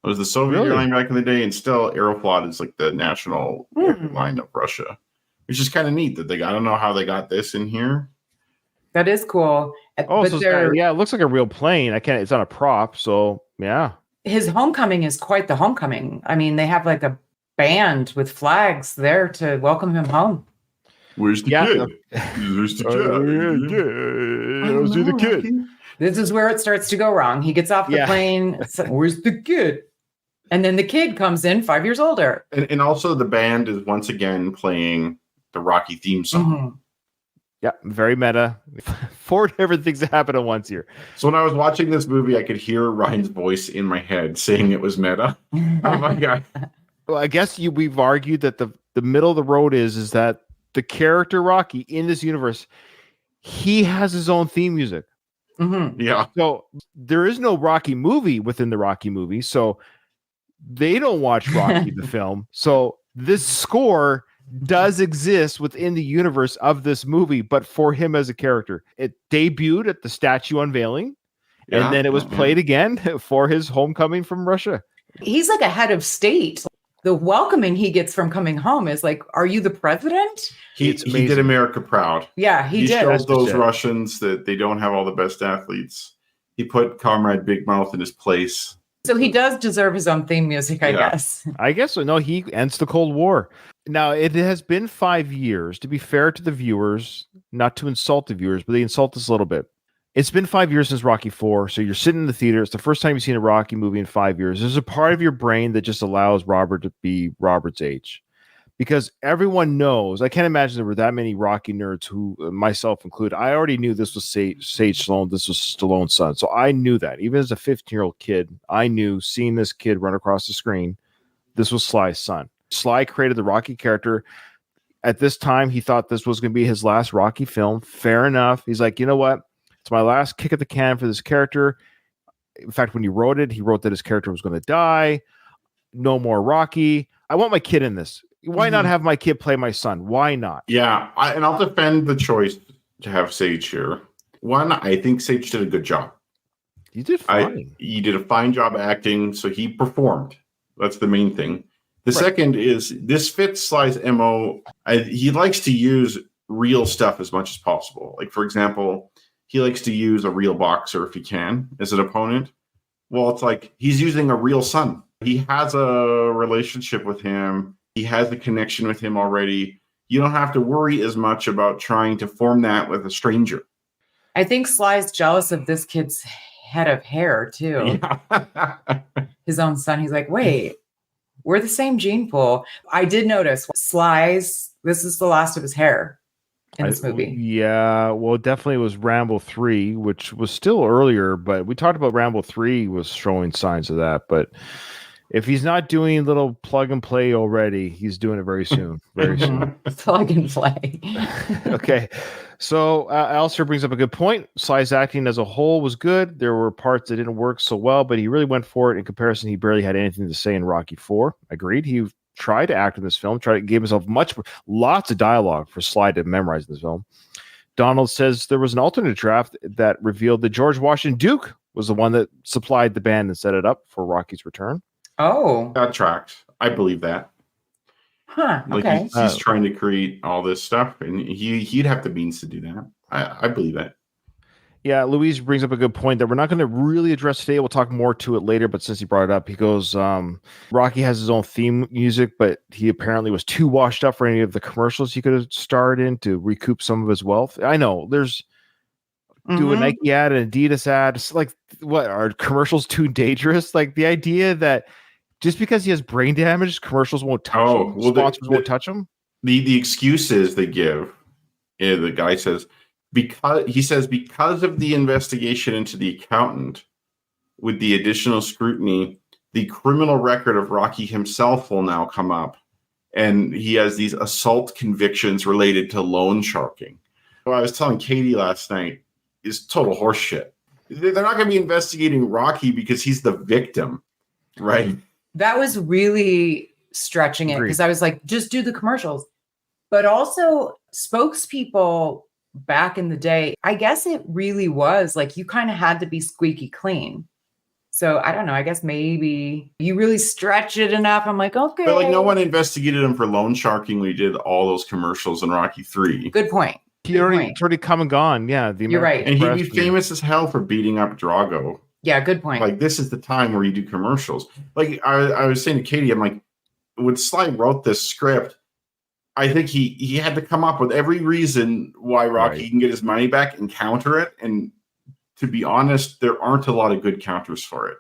was the Soviet airline back in the day, and still Aeroflot is like the national airline of Russia, which is kind of neat that I don't know how they got this in here. That is cool. Oh, so it looks like a real plane. It's not a prop, so yeah. His homecoming is quite the homecoming. I mean, they have like a band with flags there to welcome him home. Where's the kid? Where's the kid? I'll see the kid. This is where it starts to go wrong. He gets off the plane. Where's the kid? And then the kid comes in 5 years older. And also the band is once again playing the Rocky theme song. Mm-hmm. Yeah, very meta. 4 different things that happened at once here. So when I was watching this movie, I could hear Ryan's voice in my head saying it was meta. Oh my God. Well, I guess we've argued that the middle of the road is that the character Rocky in this universe, he has his own theme music. Mm-hmm. Yeah. So there is no Rocky movie within the Rocky movie. So they don't watch Rocky the film. So this score does exist within the universe of this movie, but for him as a character. It debuted at the statue unveiling, and then it was played again for his homecoming from Russia. He's like a head of state. The welcoming he gets from coming home is like, "Are you the president?" He did America proud. Yeah, he did. Showed those Russians that they don't have all the best athletes. He put Comrade Big Mouth in his place. So he does deserve his own theme music, I guess. I guess so. No, he ends the Cold War. Now, it has been 5 years, to be fair to the viewers, not to insult the viewers, but they insult us a little bit. It's been 5 years since Rocky IV, so you're sitting in the theater. It's the first time you've seen a Rocky movie in 5 years. There's a part of your brain that just allows Robert to be Robert's age. Because everyone knows, I can't imagine there were that many Rocky nerds, who, myself included, I already knew this was Sage Stallone, this was Stallone's son. So I knew that. Even as a 15-year-old kid, I knew, seeing this kid run across the screen, this was Sly's son. Sly created the Rocky character. At this time, he thought this was going to be his last Rocky film. Fair enough. He's like, you know what? It's my last kick at the can for this character. In fact, when he wrote it, he wrote that his character was going to die. No more Rocky. I want my kid in this. Why not have my kid play my son? Why not? Yeah, and I'll defend the choice to have Sage here. One, I think Sage did a good job. You did fine. He did a fine job acting, so he performed. That's the main thing. The second is this fits Sly's MO. He likes to use real stuff as much as possible. Like, for example, he likes to use a real boxer if he can as an opponent. Well, it's like he's using a real son. He has a relationship with him. He has a connection with him already. You don't have to worry as much about trying to form that with a stranger. I think Sly's jealous of this kid's head of hair too. Yeah. His own son. He's like, wait, we're the same gene pool. I did notice Sly's, this is the last of his hair in this movie. Yeah, well, it definitely was Rambo 3, which was still earlier, but we talked about Rambo 3 was showing signs of that. But if he's not doing little plug and play already, he's doing it very soon. Very soon. Plug and play. Okay. So Alistair brings up a good point. Sly's acting as a whole was good. There were parts that didn't work so well, but he really went for it. In comparison, he barely had anything to say in Rocky IV. Agreed. He tried to act in this film, gave himself lots of dialogue for Sly to memorize in this film. Donald says there was an alternate draft that revealed that George Washington Duke was the one that supplied the band and set it up for Rocky's return. Oh. That tracks. I believe that. Huh. Like Okay. he's trying to create all this stuff, and he'd have the means to do that. I believe that. Yeah, Louise brings up a good point that we're not going to really address today. We'll talk more to it later, but since he brought it up, he goes, Rocky has his own theme music, but he apparently was too washed up for any of the commercials he could have starred in to recoup some of his wealth. I know, there's do a Nike ad, an Adidas ad. It's like, what, are commercials too dangerous? Like the idea that just because he has brain damage, commercials won't touch him. Well, sponsors won't touch him. The excuses they give, the guy says, because of the investigation into the accountant, with the additional scrutiny, the criminal record of Rocky himself will now come up, and he has these assault convictions related to loan sharking. What I was telling Katie last night is total horseshit. They're not going to be investigating Rocky because he's the victim, right? That was really stretching it because I was like, just do the commercials. But also spokespeople back in the day, I guess it really was like you kind of had to be squeaky clean. So I don't know. I guess maybe you really stretch it enough. I'm like, okay. But like no one investigated him for loan sharking when he did all those commercials in Rocky 3. Good point. It's already come and gone. Yeah. You're right. And he'd be famous as hell for beating up Drago. Yeah, good point. Like, this is the time where you do commercials. Like, I was saying to Katie, I'm like, when Sly wrote this script, I think he had to come up with every reason why Rocky can get his money back and counter it. And to be honest, there aren't a lot of good counters for it.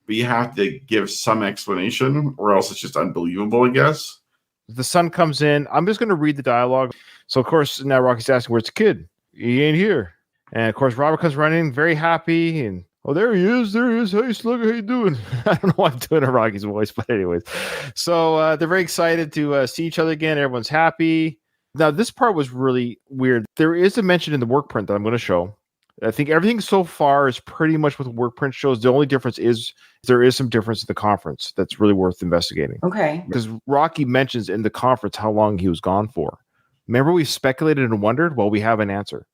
But you have to give some explanation, or else it's just unbelievable, I guess. The son comes in. I'm just going to read the dialogue. So, of course, now Rocky's asking, where's the kid? He ain't here. And, of course, Robert comes running, very happy, and oh, there he is. There he is. Hey, Slugger, how you doing? I don't know why I'm doing a Rocky's voice, but anyways. So they're very excited to see each other again. Everyone's happy. Now, this part was really weird. There is a mention in the Workprint that I'm going to show. I think everything so far is pretty much what the Workprint shows. The only difference is there is some difference in the conference that's really worth investigating. Okay. Because Rocky mentions in the conference how long he was gone for. Remember, we speculated and wondered? Well, we have an answer.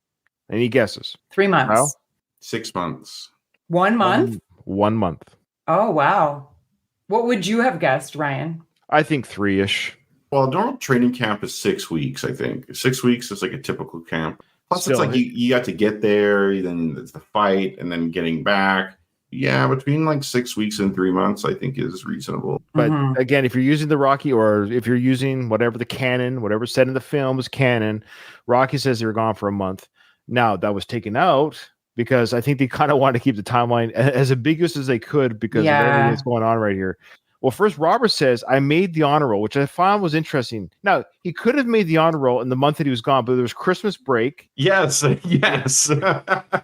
Any guesses? 3 months. Kyle? 6 months. 1 month? 1 month. Oh, wow. What would you have guessed, Ryan? I think 3-ish. Well, normal training camp is 6 weeks, I think. 6 weeks is like a typical camp. Plus, Still, it's like you got to get there, then it's the fight, and then getting back. Yeah, between like 6 weeks and 3 months, I think is reasonable. But again, if you're using the Rocky, or if you're using whatever the canon, whatever said in the film is canon, Rocky says they were gone for a month. Now, that was taken out because I think they kind of wanted to keep the timeline as ambiguous as they could because of everything that's going on right here. Well, first, Robert says, I made the honor roll, which I found was interesting. Now, he could have made the honor roll in the month that he was gone, but there was Christmas break. Yes, yes. But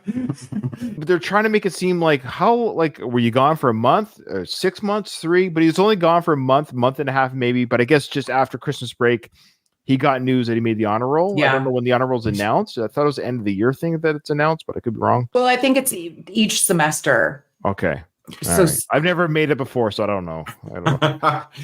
they're trying to make it seem like, were you gone for a month, 6 months, 3? But he was only gone for a month and a half, maybe. But I guess just after Christmas break, he got news that he made the honor roll. I Yeah. don't know when the honor roll's announced. I thought it was the end of the year thing that it's announced, but I could be wrong. Well, I think it's each semester. Okay. So Right. I've never made it before, so I don't know.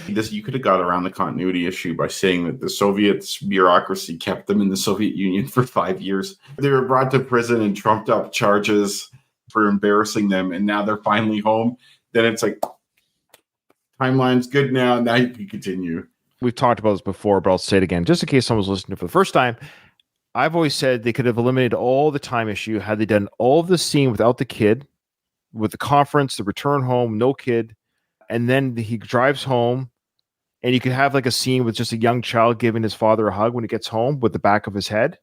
This you could have got around the continuity issue by saying that the Soviets bureaucracy kept them in the Soviet Union for 5 years. They were brought to prison and trumped up charges for embarrassing them, and now they're finally home. Then it's like timeline's good now. Now you can continue. We've talked about this before, but I'll say it again, just in case someone's listening for the first time. I've always said they could have eliminated all the time issue had they done all of the scene without the kid, with the conference, the return home, no kid, and then he drives home, and you could have like a scene with just a young child giving his father a hug when he gets home with the back of his head,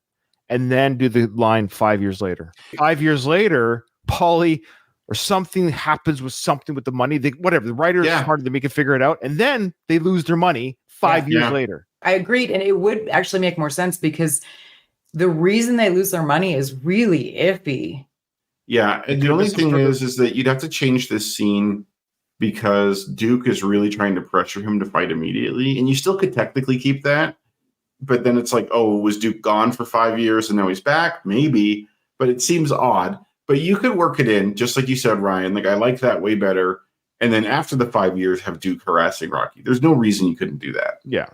and then do the line 5 years later. 5 years later, Paulie or something happens with something with the money. Whatever, the writer is smart, they can figure it out, and then they lose their money 5 years later. I agreed, and it would actually make more sense because the reason they lose their money is really iffy. Yeah, and the only thing is that you'd have to change this scene because Duke is really trying to pressure him to fight immediately, and you still could technically keep that, but then it's like, oh, was Duke gone for 5 years and now he's back? Maybe, but it seems odd. But you could work it in, just like you said, Ryan. Like, I like that way better. And then after the 5 years, have Duke harassing Rocky. There's no reason you couldn't do that. Yeah.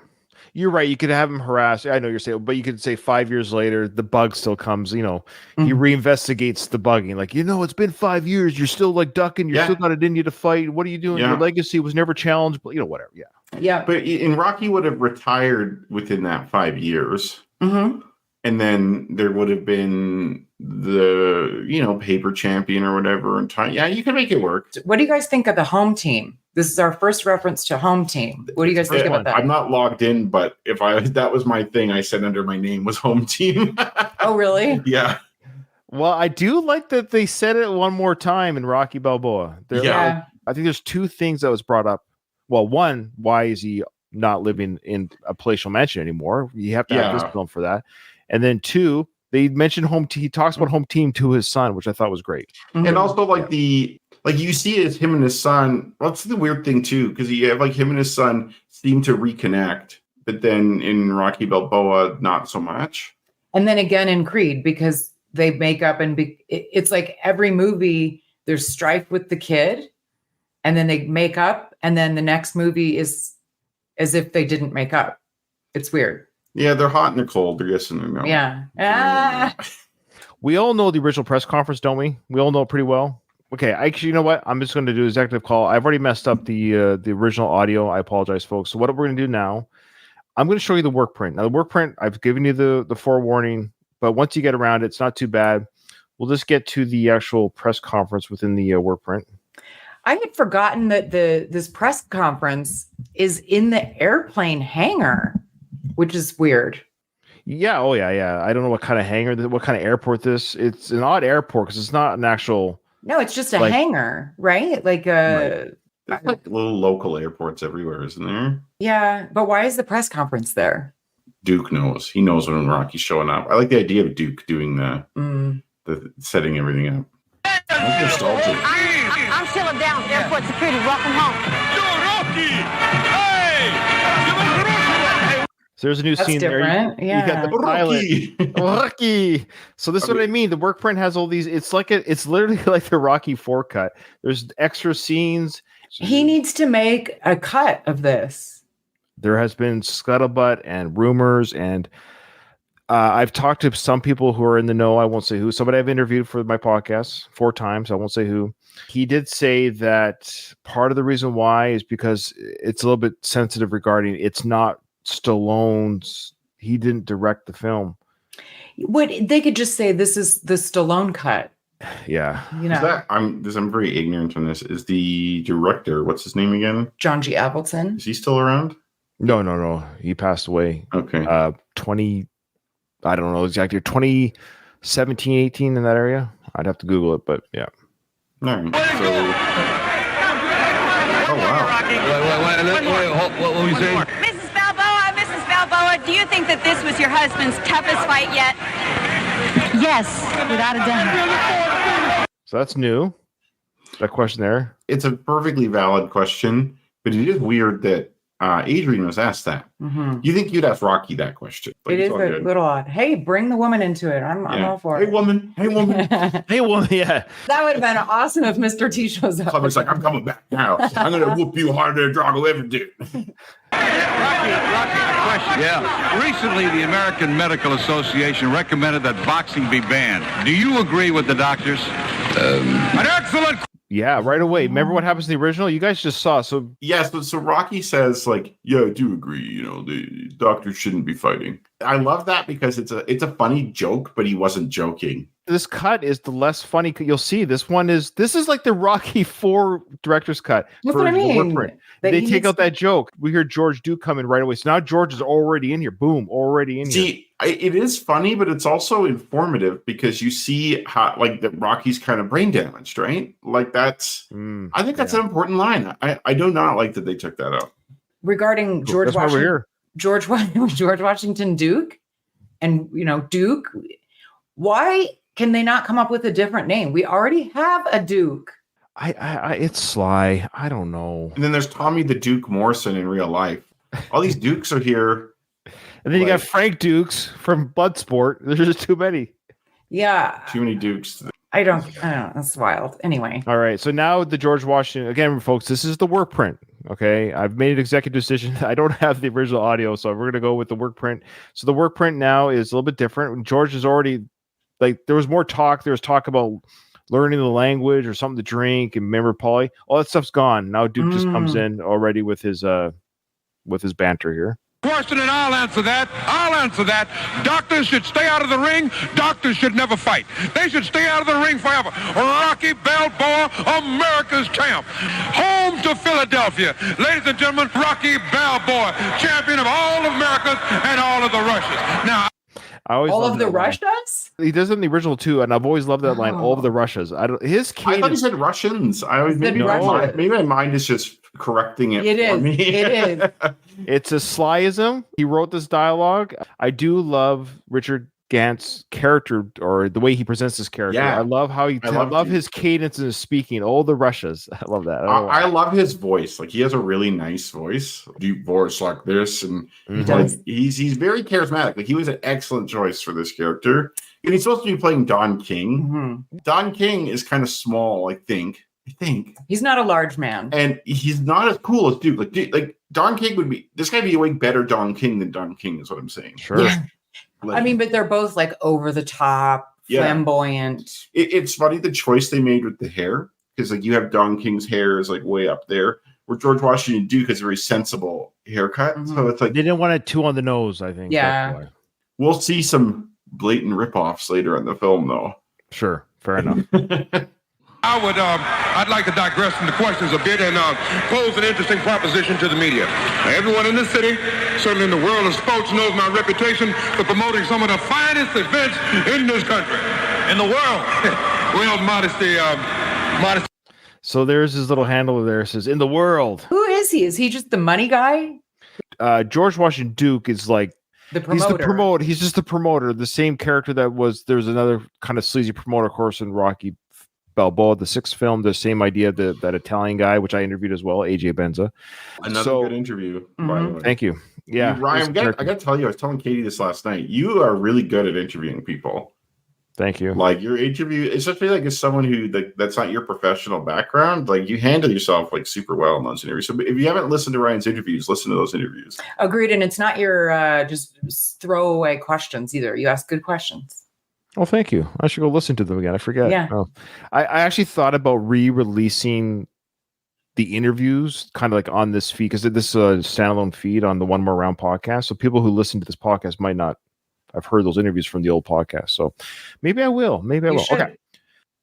You're right. You could have him harass. I know you're saying, but you could say 5 years later, the bug still comes. He reinvestigates the bugging. Like, it's been 5 years. You're still like ducking. You're still got it in you to fight. What are you doing? Your legacy was never challenged, but whatever. Yeah. Yeah. But Rocky would have retired within that 5 years. Mm-hmm. And then there would have been the, paper champion or whatever. And time. Yeah, you can make it work. What do you guys think of the home team? This is our first reference to home team. What do you guys think about that? I'm not logged in, but that was my thing I said under my name was home team. Oh, really? Yeah. Well, I do like that they said it one more time in Rocky Balboa. I think there's two things that was brought up. Well, one, why is he not living in a palatial mansion anymore? You have to have this film for that. And then two, they mentioned home team. He talks about home team to his son, which I thought was great. Mm-hmm. And also you see it as him and his son. Well, that's the weird thing too, because you have him and his son seem to reconnect, but then in Rocky Balboa, not so much. And then again in Creed, because they make up it's like every movie there's strife with the kid, and then they make up, and then the next movie is as if they didn't make up. It's weird. Yeah, they're hot and they're cold. They're yes and they're no. Yeah. We all know the original press conference, don't we? We all know it pretty well. Okay, actually, you know what? I'm just going to do an executive call. I've already messed up the original audio. I apologize, folks. So what we're going to do now, I'm going to show you the workprint. Now, the workprint, I've given you the forewarning, but once you get around it, it's not too bad. We'll just get to the actual press conference within the workprint. I had forgotten that this press conference is in the airplane hangar, which is weird. Yeah. Oh, yeah. I don't know what kind of hangar, what kind of airport this. It's an odd airport because it's not an actual. No, it's just a hangar, right? Like There's like little local airports everywhere, isn't there? Yeah, but why is the press conference there? Duke knows. He knows when Rocky's showing up. I like the idea of Duke doing the setting everything up. I'm nostalgic. I'm chilling down with airport security. Welcome home. Yo, Rocky! Hey! So there's a new scene different. there. You got the pilot. Rocky. So this is what I mean. The workprint has all these. It's literally like the Rocky 4 cut. There's extra scenes. He needs to make a cut of this. There has been scuttlebutt and rumors, and I've talked to some people who are in the know. I won't say who. Somebody I've interviewed for my podcast 4 times. I won't say who. He did say that part of the reason why is because it's a little bit sensitive regarding it's not Stallone's. He didn't direct the film. They could just say this is the Stallone cut. Yeah. I'm very ignorant on this. Is the director, what's his name again? John G. Avildsen. Is he still around? No. He passed away. Okay. I don't know exactly. 2017, 18 in that area. I'd have to Google it, but yeah. All right. Oh wow. What were you saying? Mrs. Balboa, do you think that this was your husband's toughest fight yet? Yes, without a doubt. So that's new. That question there. It's a perfectly valid question, but it is weird that Adrian was asked that. Mm-hmm. You think you'd ask Rocky that question? Like, it is a little odd. Hey, bring the woman into it. I'm all for it. Hey, woman. Hey, woman. Hey, woman. Yeah. That would have been awesome if Mr. T shows up. Clubber's like, I'm coming back now. I'm going to whoop you harder than Drago ever did. Rocky, question. Yeah. Recently, the American Medical Association recommended that boxing be banned. Do you agree with the doctors? An excellent. Yeah, right away. Remember what happens in the original? You guys just saw. So yes, but so Rocky says, like, yeah, I do agree. You know, the doctors shouldn't be fighting. I love that because it's a funny joke, but he wasn't joking. This cut is the less funny. You'll see this is like the Rocky IV director's cut. That's what I mean. They take out that joke. We hear George Duke come in right away. So now George is already in here. Boom, already in here. See, it is funny, but it's also informative because you see how, like, that Rocky's kind of brain damaged, right? Like, that's, I think that's an important line. I do not like that they took that out. Regarding George Washington, George Washington Duke, and, you know, Duke, why can they not come up with a different name? We already have a Duke. It's Sly. I don't know. And then there's Tommy the Duke Morrison in real life. All these Dukes are here. And then you got Frank Dukes from Bloodsport. There's just too many. Yeah. Too many Dukes. I don't know. That's wild. Anyway. All right. So now the George Washington, again, folks, this is the work print. Okay. I've made an executive decision. I don't have the original audio, so we're going to go with the work print. So the work print now is a little bit different. George is already, like, there was more talk. There was talk about learning the language or something to drink and remember Polly. All that stuff's gone. Now Duke just comes in already with his banter here. Question, and I'll answer that. Doctors should stay out of the ring. Doctors should never fight. They should stay out of the ring forever. Rocky Balboa, America's champ. Home to Philadelphia. Ladies and gentlemen, Rocky Balboa, champion of all of Americas and all of the Russias. Now, all of the Russias? He does it in the original too, and I've always loved that line. All of the Russias. I thought he said Russians. Maybe my mind is just correcting it. It is. Me. It is. It's a Slyism. He wrote this dialogue. I do love Richard Gantz's character, or the way he presents his character. Yeah. I love how I love his cadence in his speaking. All the Russias. I love that. I love his voice. Like, he has a really nice voice, deep voice like this, and he's very charismatic. Like, he was an excellent choice for this character. And he's supposed to be playing Don King. Mm-hmm. Don King is kind of small, I think. He's not a large man, and he's not as cool as Duke. Like Don King would be. This guy would be a way better Don King than Don King is what I'm saying. Sure. Yeah. I mean, but they're both like over the top, flamboyant. It's funny the choice they made with the hair, because like you have Don King's hair is like way up there, where George Washington Duke has a very sensible haircut. Mm-hmm. So it's like they didn't want it too on the nose. I think. Yeah. We'll see some blatant ripoffs later in the film, though. Sure. Fair enough. I'd like to digress from the questions a bit and pose an interesting proposition to the media. Everyone in this city, certainly in the world of sports, knows my reputation for promoting some of the finest events in this country, in the world. Well, modesty. So there's his little handle there. It says, "In the world." Who is he? Is he just the money guy? George Washington Duke is like the promoter. He's the promoter. He's just the promoter. The same character that was. There was another kind of sleazy promoter, of course, in Rocky Balboa, the 6th film. The same idea, that Italian guy, which I interviewed as well, AJ Benza. Another good interview. By the way. Thank you. Yeah, Ryan, I got to tell you, I was telling Katie this last night. You are really good at interviewing people. Thank you. Like, your interview, especially like as someone who that's not your professional background, like you handle yourself like super well in those interviews. So if you haven't listened to Ryan's interviews, listen to those interviews. Agreed, and it's not your just throwaway questions either. You ask good questions. Well, thank you. I should go listen to them again. I forget. Yeah. Oh. I actually thought about re-releasing the interviews kind of like on this feed, because this is a standalone feed on the One More Round podcast. So people who listen to this podcast might not have heard those interviews from the old podcast. So maybe I will. Okay.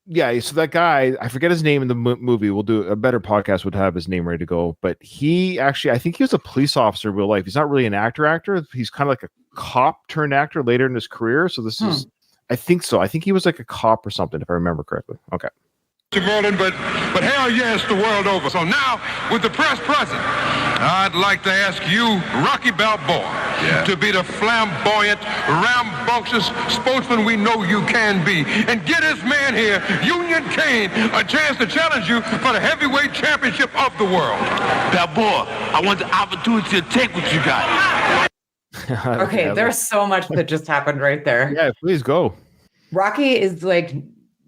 Yeah. So that guy, I forget his name in the movie. We'll do a better podcast, would have his name ready to go. But he actually, I think he was a police officer in real life. He's not really an actor. He's kind of like a cop turned actor later in his career. So this is, I think so. I think he was like a cop or something, if I remember correctly. Okay. Merlin, but hell yes, the world over. So now, with the press present, I'd like to ask you, Rocky Balboa, to be the flamboyant, rambunctious spokesman we know you can be. And get this man here, Union Kane, a chance to challenge you for the heavyweight championship of the world. Balboa, I want the opportunity to take what you got. Okay, there's so much that just happened right there. Yeah, please go. Rocky is like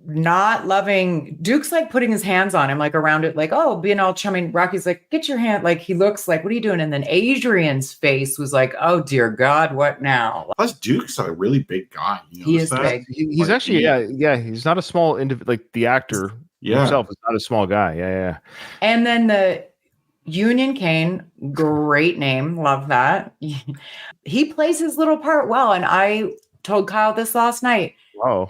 not loving Duke's like putting his hands on him, like around it, like, oh, being all chummy. Rocky's like, get your hand. Like he looks like, what are you doing? And then Adrian's face was like, oh dear God, what now? Plus, Duke's a really big guy. He is big. He's actually, he's not a small individual. Like the actor himself is not a small guy. Yeah. And then the Union Kane, great name, love that. He plays his little part well, and I told Kyle this last night. Oh.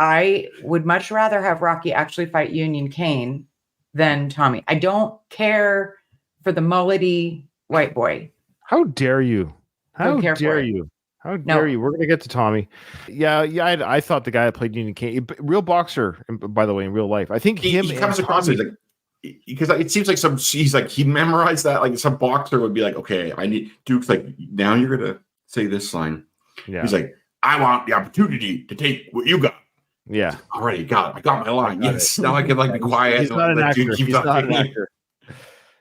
I would much rather have Rocky actually fight Union Kane than Tommy. I don't care for the mullety white boy. How dare you? How dare you? How dare you? We're going to get to Tommy. Yeah. I thought the guy that played Union Kane, real boxer, by the way, in real life. I think he comes across as like, because it seems like he memorized that. Like some boxer would be like, okay, I need Duke's like, now you're going to say this line. Yeah. He's like, I want the opportunity to take what you got. Yeah. All right, got it. I got my line. Yes. Now I can like be quiet. He's not an actor. He's not an actor.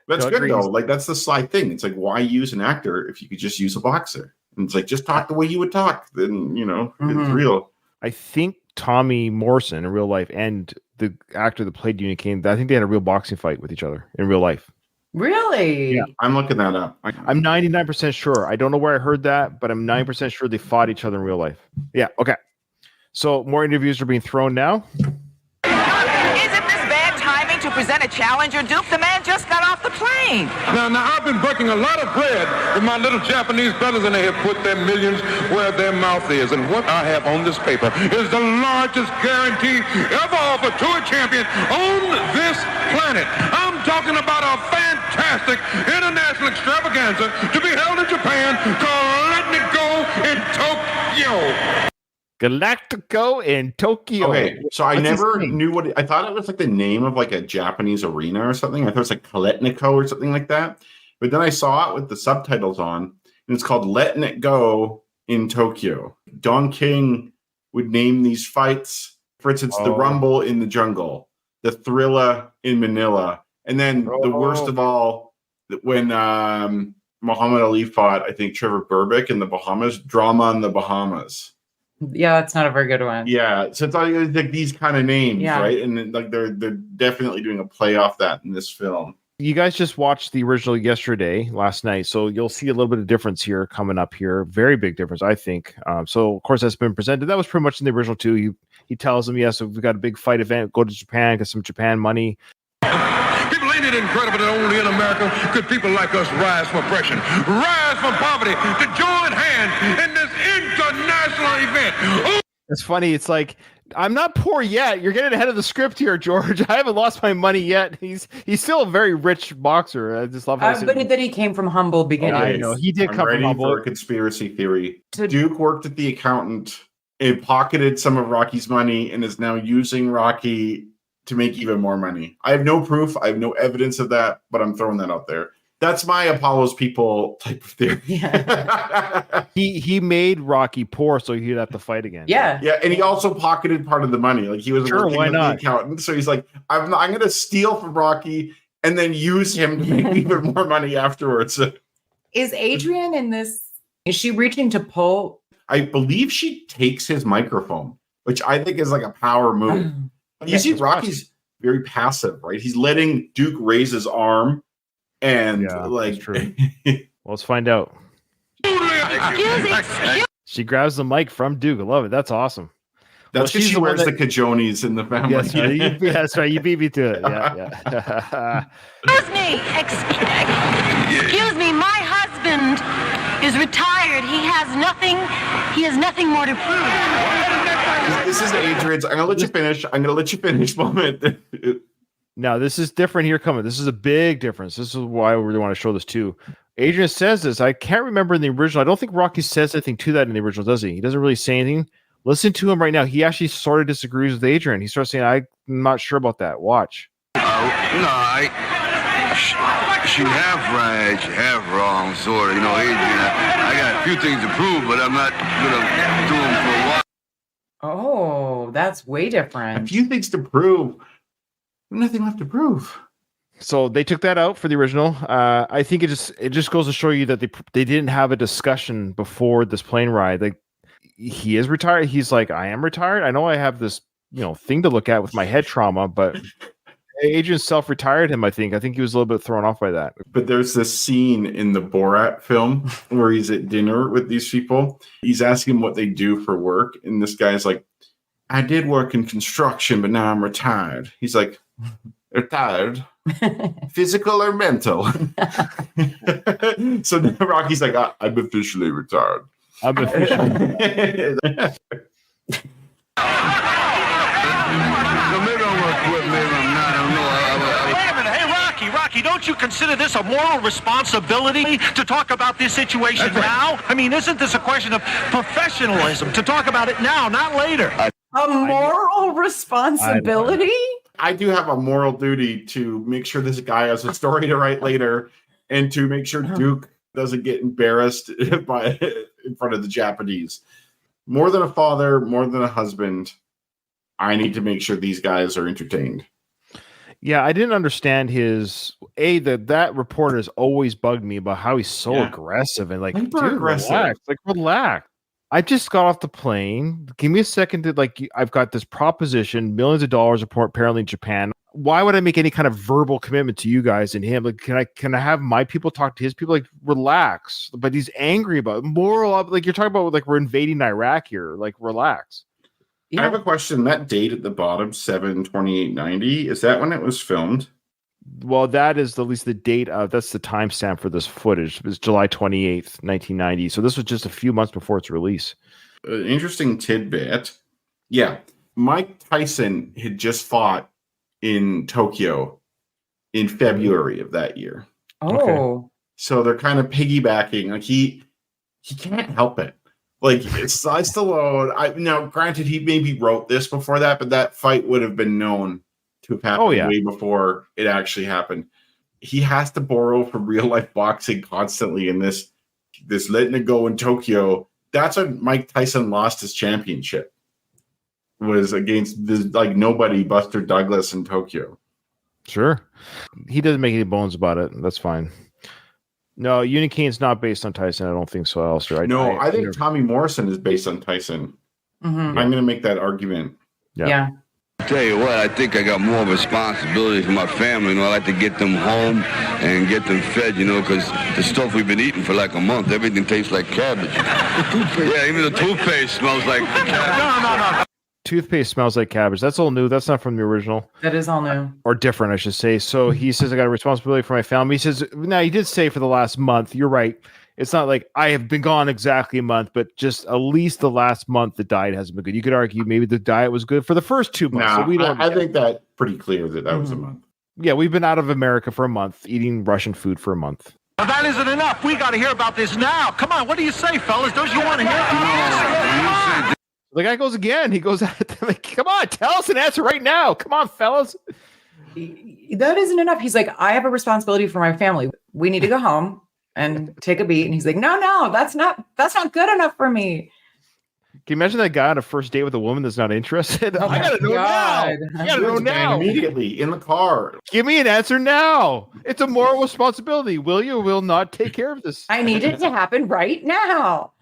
That's good though. Like that's the sly thing. It's like, why use an actor if you could just use a boxer? And it's like, just talk the way you would talk. Then it's real. I think Tommy Morrison in real life and the actor that played Union Kane, I think they had a real boxing fight with each other in real life. Really? Yeah, I'm looking that up. I'm 99% sure. I don't know where I heard that, but I'm 9% sure they fought each other in real life. Yeah. Okay. So more interviews are being thrown now. Isn't this bad timing to present a challenger, Duke? The man just got off the plane. Now, I've been breaking a lot of bread with my little Japanese brothers, and they have put their millions where their mouth is. And what I have on this paper is the largest guarantee ever offered to a champion on this planet. I'm talking about a fantastic international extravaganza to be held in Japan called Letting It Go in Tokyo. Galactico in Tokyo. Okay, so I never knew what I thought it was like the name of like a Japanese arena or something. I thought it was like Kaletniko or something like that. But then I saw it with the subtitles on, and it's called Letting It Go in Tokyo. Don King would name these fights, for instance, the Rumble in the Jungle, the Thrilla in Manila, and then the worst of all, when Muhammad Ali fought, I think, Trevor Berbick in the Bahamas, Drama in the Bahamas. Yeah, that's not a very good one. Yeah, so it's like these kind of names, right? And like they're definitely doing a play off that in this film. You guys just watched the original last night, so you'll see a little bit of difference here coming up here. Very big difference, I think. So of course that's been presented. That was pretty much in the original too. He tells them, yes, we've got a big fight event. Go to Japan, get some Japan money. People, ain't it incredible that only in America could people like us rise from oppression, rise from poverty, to join hands in this international event. Oh. It's funny. It's like, I'm not poor yet. You're getting ahead of the script here, George. I haven't lost my money yet. He's still a very rich boxer. I just love how but then he came from humble beginnings. I know he did come from humble. For a conspiracy theory. Duke worked at the accountant and pocketed some of Rocky's money and is now using Rocky to make even more money. I have no proof. I have no evidence of that, but I'm throwing that out there. That's my Apollo's people type of theory. Yeah. he made Rocky poor so he'd have to fight again. Yeah. Yeah, and he also pocketed part of the money. Like he was working with the accountant. So he's like, I'm going to steal from Rocky and then use him to make even more money afterwards. Is Adrian in this? Is she reaching to pull? I believe she takes his microphone, which I think is like a power move. You see, Rocky's very passive, right? He's letting Duke raise his arm. And like, true. Well, let's find out. She grabs the mic from Duke. I love it. That's awesome. That's because she wears the cajonis in the family. Yes, right. That's right. You beat me to it. Yeah. Excuse me. My husband is retired. He has nothing more to prove. This is Adrian's. I'm gonna let you finish. Moment. Now, this is different here coming. This is a big difference. This is why we really want to show this too. Adrian says this. I can't remember in the original. I don't think Rocky says anything to that in the original, does he? He doesn't really say anything. Listen to him right now. He actually sort of disagrees with Adrian. He starts saying, I'm not sure about that. Watch. she half right, she half wrong, sort of. You know, Adrian, I got a few things to prove, but I'm not gonna do them for a while. Oh, that's way different. A few things to prove. Nothing left to prove. So they took that out for the original. I think it just goes to show you that they didn't have a discussion before this plane ride. Like, he is retired. He's like, I am retired. I know I have this, thing to look at with my head trauma, but Adrian self-retired him. I think he was a little bit thrown off by that. But there's this scene in the Borat film where he's at dinner with these people. He's asking what they do for work, and this guy's like, I did work in construction, but now I'm retired. He's like, retired? Physical or mental? So now Rocky's like, I'm officially retired. I'm officially. Maybe I'm gonna quit, maybe I'm not. I don't know. Wait a minute. Hey, Rocky, don't you consider this a moral responsibility to talk about this situation now? I mean, isn't this a question of professionalism to talk about it now, not later? A moral responsibility? I do have a moral duty to make sure this guy has a story to write later, and to make sure Duke doesn't get embarrassed in front of the Japanese. More than a father, more than a husband, I need to make sure these guys are entertained. Yeah, I didn't understand that reporter has always bugged me about how he's so aggressive and like, dude, relax. Like, relax. I just got off the plane. Give me a second to I've got this proposition, millions of dollars apparently in Japan. Why would I make any kind of verbal commitment to you guys and him? Like, can I have my people talk to his people? Like, relax. But he's angry about moral. Like, you're talking about we're invading Iraq here. Like, relax. Yeah. I have a question. That date at the bottom, 7/28/90, is that when it was filmed? Well, that is at least the date of, that's the timestamp for this footage. It was July 28th, 1990. So this was just a few months before its release. Interesting tidbit. Yeah. Mike Tyson had just fought in Tokyo in February of that year. Oh. Okay. So they're kind of piggybacking. Like, he can't help it. Like, it's Stallone. Now, granted, he maybe wrote this before that, but that fight would have been known to have happened way before it actually happened. He has to borrow from real life boxing constantly in this letting it go in Tokyo. That's when Mike Tyson lost his championship, was against this nobody, Buster Douglas in Tokyo. Sure. He doesn't make any bones about it. That's fine. No, Unicane's not based on Tyson. I don't think so, Alistair. I think Tommy Morrison is based on Tyson. Mm-hmm. I'm going to make that argument. Yeah. Tell you what, I think I got more responsibility for my family. I like to get them home and get them fed, because the stuff we've been eating for like a month, everything tastes like cabbage. Yeah, even the toothpaste smells like cabbage. No. Toothpaste smells like cabbage. That's all new. That's not from the original. That is all new. Or different, I should say. So he says, I got a responsibility for my family. He says, now he did say for the last month, you're right. It's not like I have been gone exactly a month, but just at least the last month, the diet hasn't been good. You could argue maybe the diet was good for the first 2 months. No, so we don't. I think that's pretty clear that was a month. Yeah, we've been out of America for a month, eating Russian food for a month. Well, that isn't enough. We got to hear about this now. Come on, what do you say, fellas? Don't you want to hear about this? The guy goes again. He goes at them like, come on, tell us an answer right now. Come on, fellas. That isn't enough. He's like, I have a responsibility for my family. We need to go home and take a beat. And he's like, no, that's not good enough for me. Can you imagine that guy on a first date with a woman that's not interested? Oh, I gotta know now. I gotta know now. Immediately in the car. Give me an answer now. It's a moral responsibility. Will you or will not take care of this? I need it to happen right now.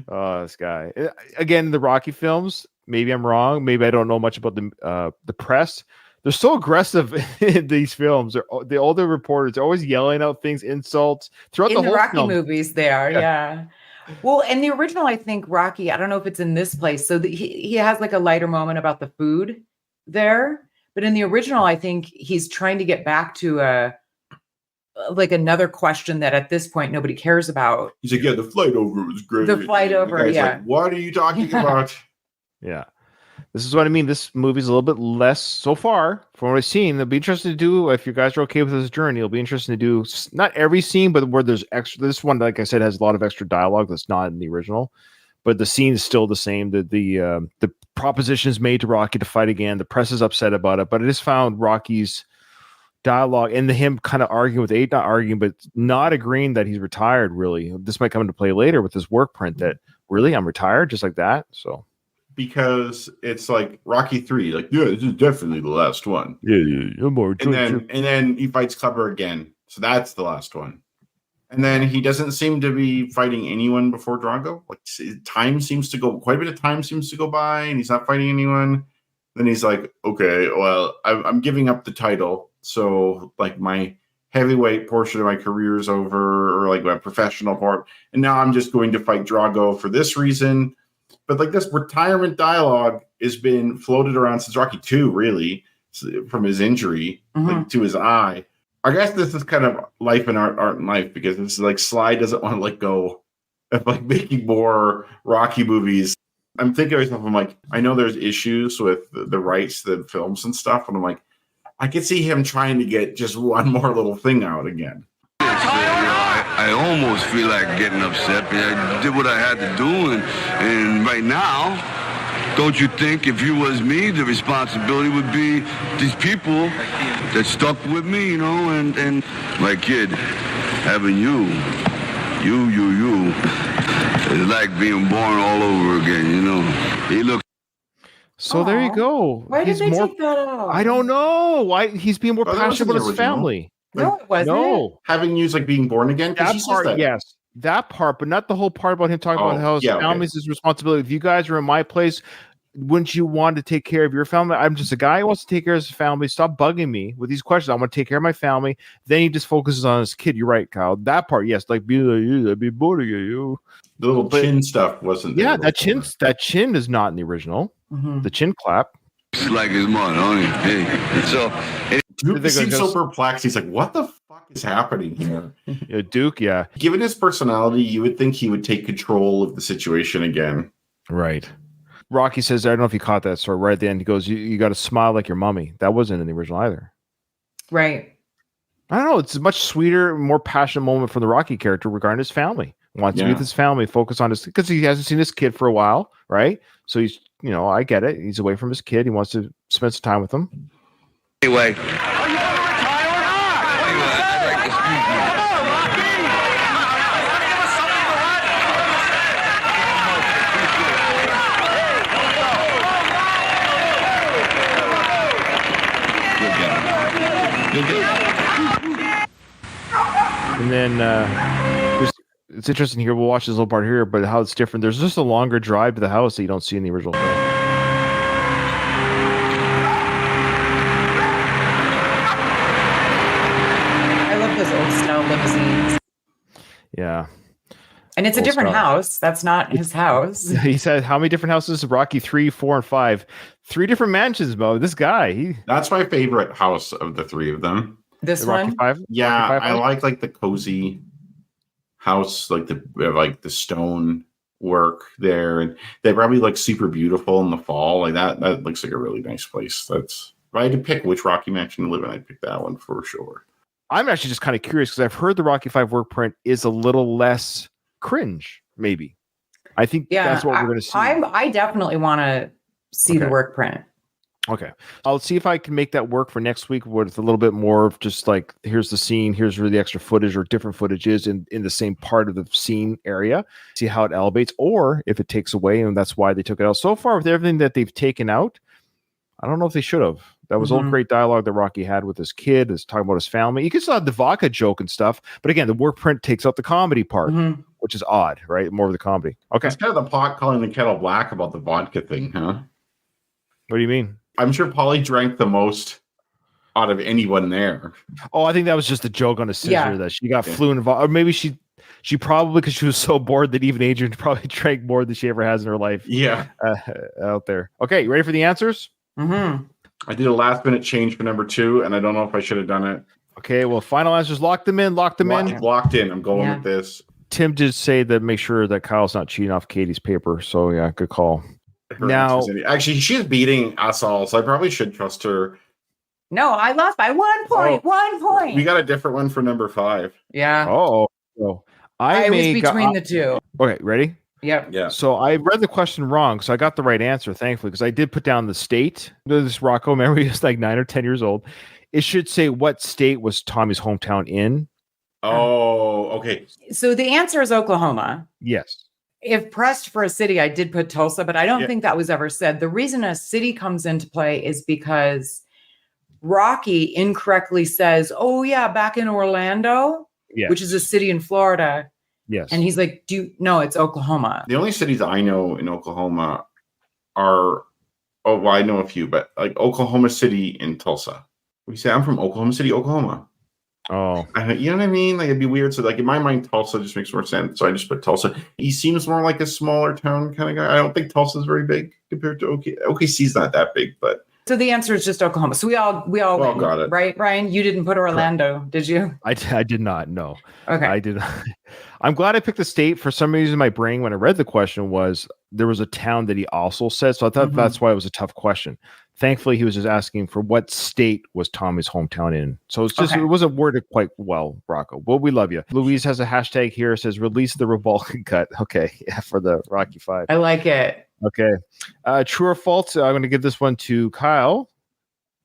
Oh, this guy. Again, the Rocky films, maybe I'm wrong. Maybe I don't know much about the press. They're so aggressive in these films. The older reporters are always yelling out things, insults throughout the whole Rocky film. movies. They are, yeah. Well, in the original, I think Rocky, I don't know if it's in this place. So he has like a lighter moment about the food there. But in the original, I think he's trying to get back to another question that at this point nobody cares about. He's like, yeah, the flight over was great. The flight over, yeah. Like, what are you talking about? Yeah. This is what I mean. This movie's a little bit less so far from what I've seen. It'll be interesting to do if you guys are okay with this journey. It'll be interesting to do not every scene, but where there's extra. This one, like I said, has a lot of extra dialogue that's not in the original, but the scene is still the same. The proposition is made to Rocky to fight again. The press is upset about it, but I just found Rocky's dialogue and him kind of arguing with not arguing, but not agreeing that he's retired. Really, this might come into play later with his work print. That really, I'm retired, just like that. So because it's like Rocky 3, like this is definitely the last one. Yeah, more. And then he fights Clubber again, so that's the last one. And then he doesn't seem to be fighting anyone before Drago. Like quite a bit of time seems to go by, and he's not fighting anyone. Then he's like, okay, well, I'm giving up the title. So like my heavyweight portion of my career is over, or like my professional part. And now I'm just going to fight Drago for this reason. But like this retirement dialogue has been floated around since Rocky 2, really, from his injury like, to his eye. I guess this is kind of life and art and life, because it's like Sly doesn't want to let go of like making more Rocky movies. I'm thinking to myself, I'm like, I know there's issues with the rights to the films and stuff, and I'm like, I could see him trying to get just one more little thing out again. I almost feel like getting upset, but I did what I had to do, and right now, don't you think if you was me, the responsibility would be these people that stuck with me, you know, and my kid, having you, it's like being born all over again, you know. He looks. So there you go. Why did they take that out? I don't know. Why he's being more passionate about his family. No, it wasn't. No, having used like being born again. That part, yes, that part, but not the whole part about him talking about how his family's his responsibility. If you guys are in my place, wouldn't you want to take care of your family? I'm just a guy who wants to take care of his family. Stop bugging me with these questions. I want to take care of my family. Then he just focuses on his kid. You're right, Kyle. That part, yes, like be like you, I'd be bored of you. The little chin stuff wasn't. Yeah, that chin is not in the original. The chin clap. It's like his mother, only. Hey, so. Duke seems so perplexed. He's like, what the fuck is happening here? Duke, yeah. Given his personality, you would think he would take control of the situation again. Right. Rocky says, I don't know if you caught that story right at the end. He goes, you got to smile like your mommy. That wasn't in the original either. Right. I don't know. It's a much sweeter, more passionate moment for the Rocky character regarding his family. Wants to be with his family, focus on his, because he hasn't seen his kid for a while, right? So he's, I get it. He's away from his kid. He wants to spend some time with him. Anyway. And then it's interesting here. We'll watch this little part here, but how it's different. There's just a longer drive to the house that you don't see in the original film. I love those old style limousines. Yeah. And it's a different house. That's not his house. He said, how many different houses? Rocky 3, 4, and 5. 3 different mansions, Mo. This guy. That's my favorite house of the 3 of them. This Rocky one? 5? Yeah, Rocky 5 I like the cozy house, like the stone work there, and they probably look super beautiful in the fall. Like that looks like a really nice place. That's if I had to pick which Rocky mansion to live in, I'd pick that one for sure. I'm actually just kind of curious because I've heard the Rocky V Workprint is a little less cringe, maybe. I think that's what we're going to see. I definitely want to see the Workprint. Okay. I'll see if I can make that work for next week with a little bit more of just like, here's the scene, here's where the extra footage or different footage is in the same part of the scene area. See how it elevates, or if it takes away, and that's why they took it out. So far, with everything that they've taken out, I don't know if they should have. That was all great dialogue that Rocky had with his kid, is talking about his family. You can still have the vodka joke and stuff, but again, the Workprint takes out the comedy part, which is odd, right? More of the comedy. Okay. It's kind of the pot calling the kettle black about the vodka thing, huh? What do you mean? I'm sure Polly drank the most out of anyone there. Oh, I think that was just a joke on a scissor that she got fluent involved. Or maybe she probably, because she was so bored that even Adrian probably drank more than she ever has in her life. Yeah. Out there. Okay, you ready for the answers? I did a last minute change for number 2, and I don't know if I should have done it. Okay, well, final answers. Lock them in. Locked in. I'm going with this. Tim did say that make sure that Kyle's not cheating off Katie's paper. So, yeah, good call. Now, actually, she's beating us all, so I probably should trust her. No, I lost by 1 point. 1 point. We got a different one for number 5. Yeah. Oh, I was between the two. Okay, ready? Yep. Yeah. So I read the question wrong, so I got the right answer, thankfully, because I did put down the state. This Rocco, remember, he was like 9 or 10 years old. It should say what state was Tommy's hometown in. Oh, okay. So the answer is Oklahoma. Yes. If pressed for a city, I did put Tulsa, but I don't think that was ever said. The reason a city comes into play is because Rocky incorrectly says, "Oh yeah, back in Orlando," which is a city in Florida. Yes. And he's like, no, it's Oklahoma. The only cities I know in Oklahoma are, I know a few, but like Oklahoma City and Tulsa. We say I'm from Oklahoma City, Oklahoma. Oh, you know what I mean? Like it'd be weird. So like in my mind, Tulsa just makes more sense. So I just put Tulsa. He seems more like a smaller town kind of guy. I don't think Tulsa's very big compared to OKC's not that big, but. So the answer is just Oklahoma. So we all win, got it. Right, Ryan? You didn't put Orlando, did you? I did not. No. Okay. I did not. I'm glad I picked the state. For some reason, my brain, when I read the question, was there was a town that he also said. So I thought that's why it was a tough question. Thankfully, he was just asking for what state was Tommy's hometown in. So it's just, it wasn't worded quite well, Rocco. But we love you. Louise has a hashtag here. It says, release the Rebalkan cut. Okay. Yeah, for the Rocky V. I like it. Okay. True or false? I'm going to give this one to Kyle.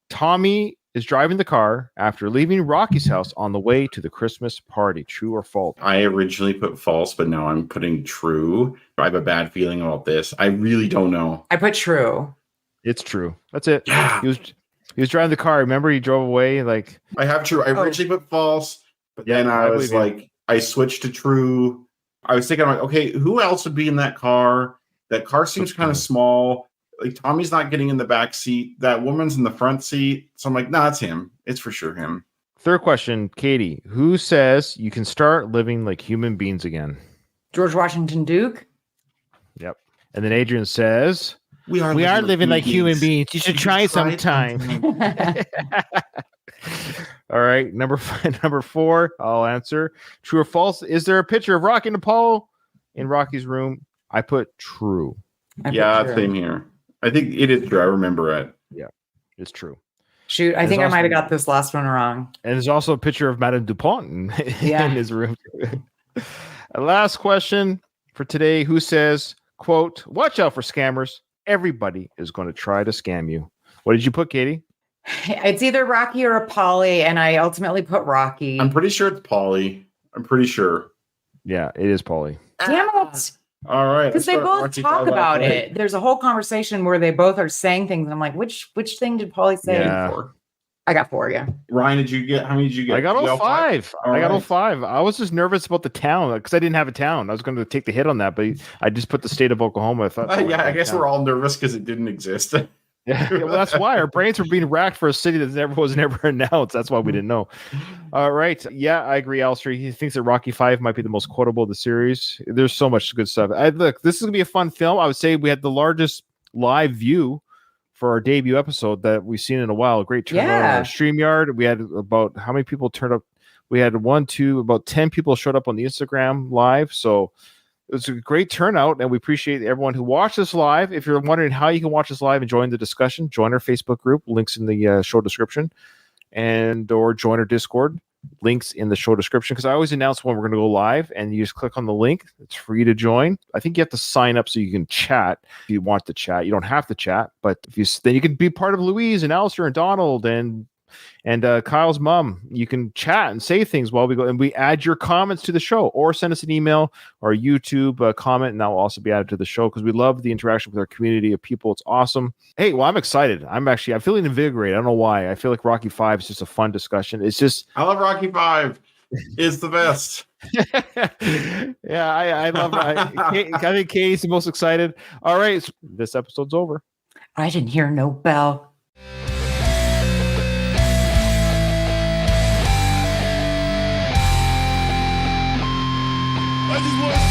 Tommy is driving the car after leaving Rocky's house on the way to the Christmas party. True or false? I originally put false, but now I'm putting true. I have a bad feeling about this. I really don't know. I put true. It's true. That's it. Yeah. He was driving the car. Remember, he drove away. Like I have true. I originally put false, but then I was like, I switched to true. I was thinking, like, okay, who else would be in that car? That car seems kind of small. Like Tommy's not getting in the back seat. That woman's in the front seat. So I'm like, nah, it's him. It's for sure him. Third question, Katie. Who says you can start living like human beings again? George Washington Duke. Yep. And then Adrian says, we are living like human beings. You should try sometime. All right. Number 4, I'll answer. True or false? Is there a picture of Rocky and Apollo in Rocky's room? I put true. Same here. I think it is true. I remember it. Yeah, it's true. Shoot, I think I might have got this last one wrong. And there's also a picture of Madame Dupont in his room. Last question for today. Who says, quote, watch out for scammers. Everybody is going to try to scam you. What did you put, Katie? It's either Rocky or Polly, and I ultimately put Rocky. I'm pretty sure it's Polly. I'm pretty sure. Yeah, it is Polly. Damn it. All right. Because they both talk about it. There's a whole conversation where they both are saying things. And I'm like, which thing did Paulie say? Yeah. I got 4, yeah. Ryan, did you get, how many did you get? I got all 5. I got all 5. I was just nervous about the town because I didn't have a town. I was going to take the hit on that, but I just put the state of Oklahoma. I thought, I guess we're all nervous because it didn't exist. Yeah, well, that's why our brains were being racked for a city that was never announced. That's why we didn't know. All right. Yeah, I agree, Alistair. He thinks that Rocky V might be the most quotable of the series. There's so much good stuff. Look, this is going to be a fun film. I would say we had the largest live view for our debut episode that we've seen in a while. A great turnout on our StreamYard. We had about, how many people turned up? We had about 10 people showed up on the Instagram live. So it was a great turnout, and we appreciate everyone who watched us live. If you're wondering how you can watch us live and join the discussion, join our Facebook group, links in the show description, or join our Discord, links in the show description, because I always announce when we're going to go live, and you just click on the link. It's free to join. I think you have to sign up so you can chat if you want to chat. You don't have to chat, but then you can be part of Louise and Alistair and Donald and Kyle's mom. You can chat and say things while we go, and we add your comments to the show, or send us an email or a YouTube comment, and that will also be added to the show because we love the interaction with our community of people. It's awesome. Hey, well, I'm excited. I'm feeling invigorated. I don't know why. I feel like Rocky V is just a fun discussion. It's just, I love Rocky V. It's the best. Yeah, I love it. I think Katie's the most excited. All right, so this episode's over. I didn't hear no bell. I just want to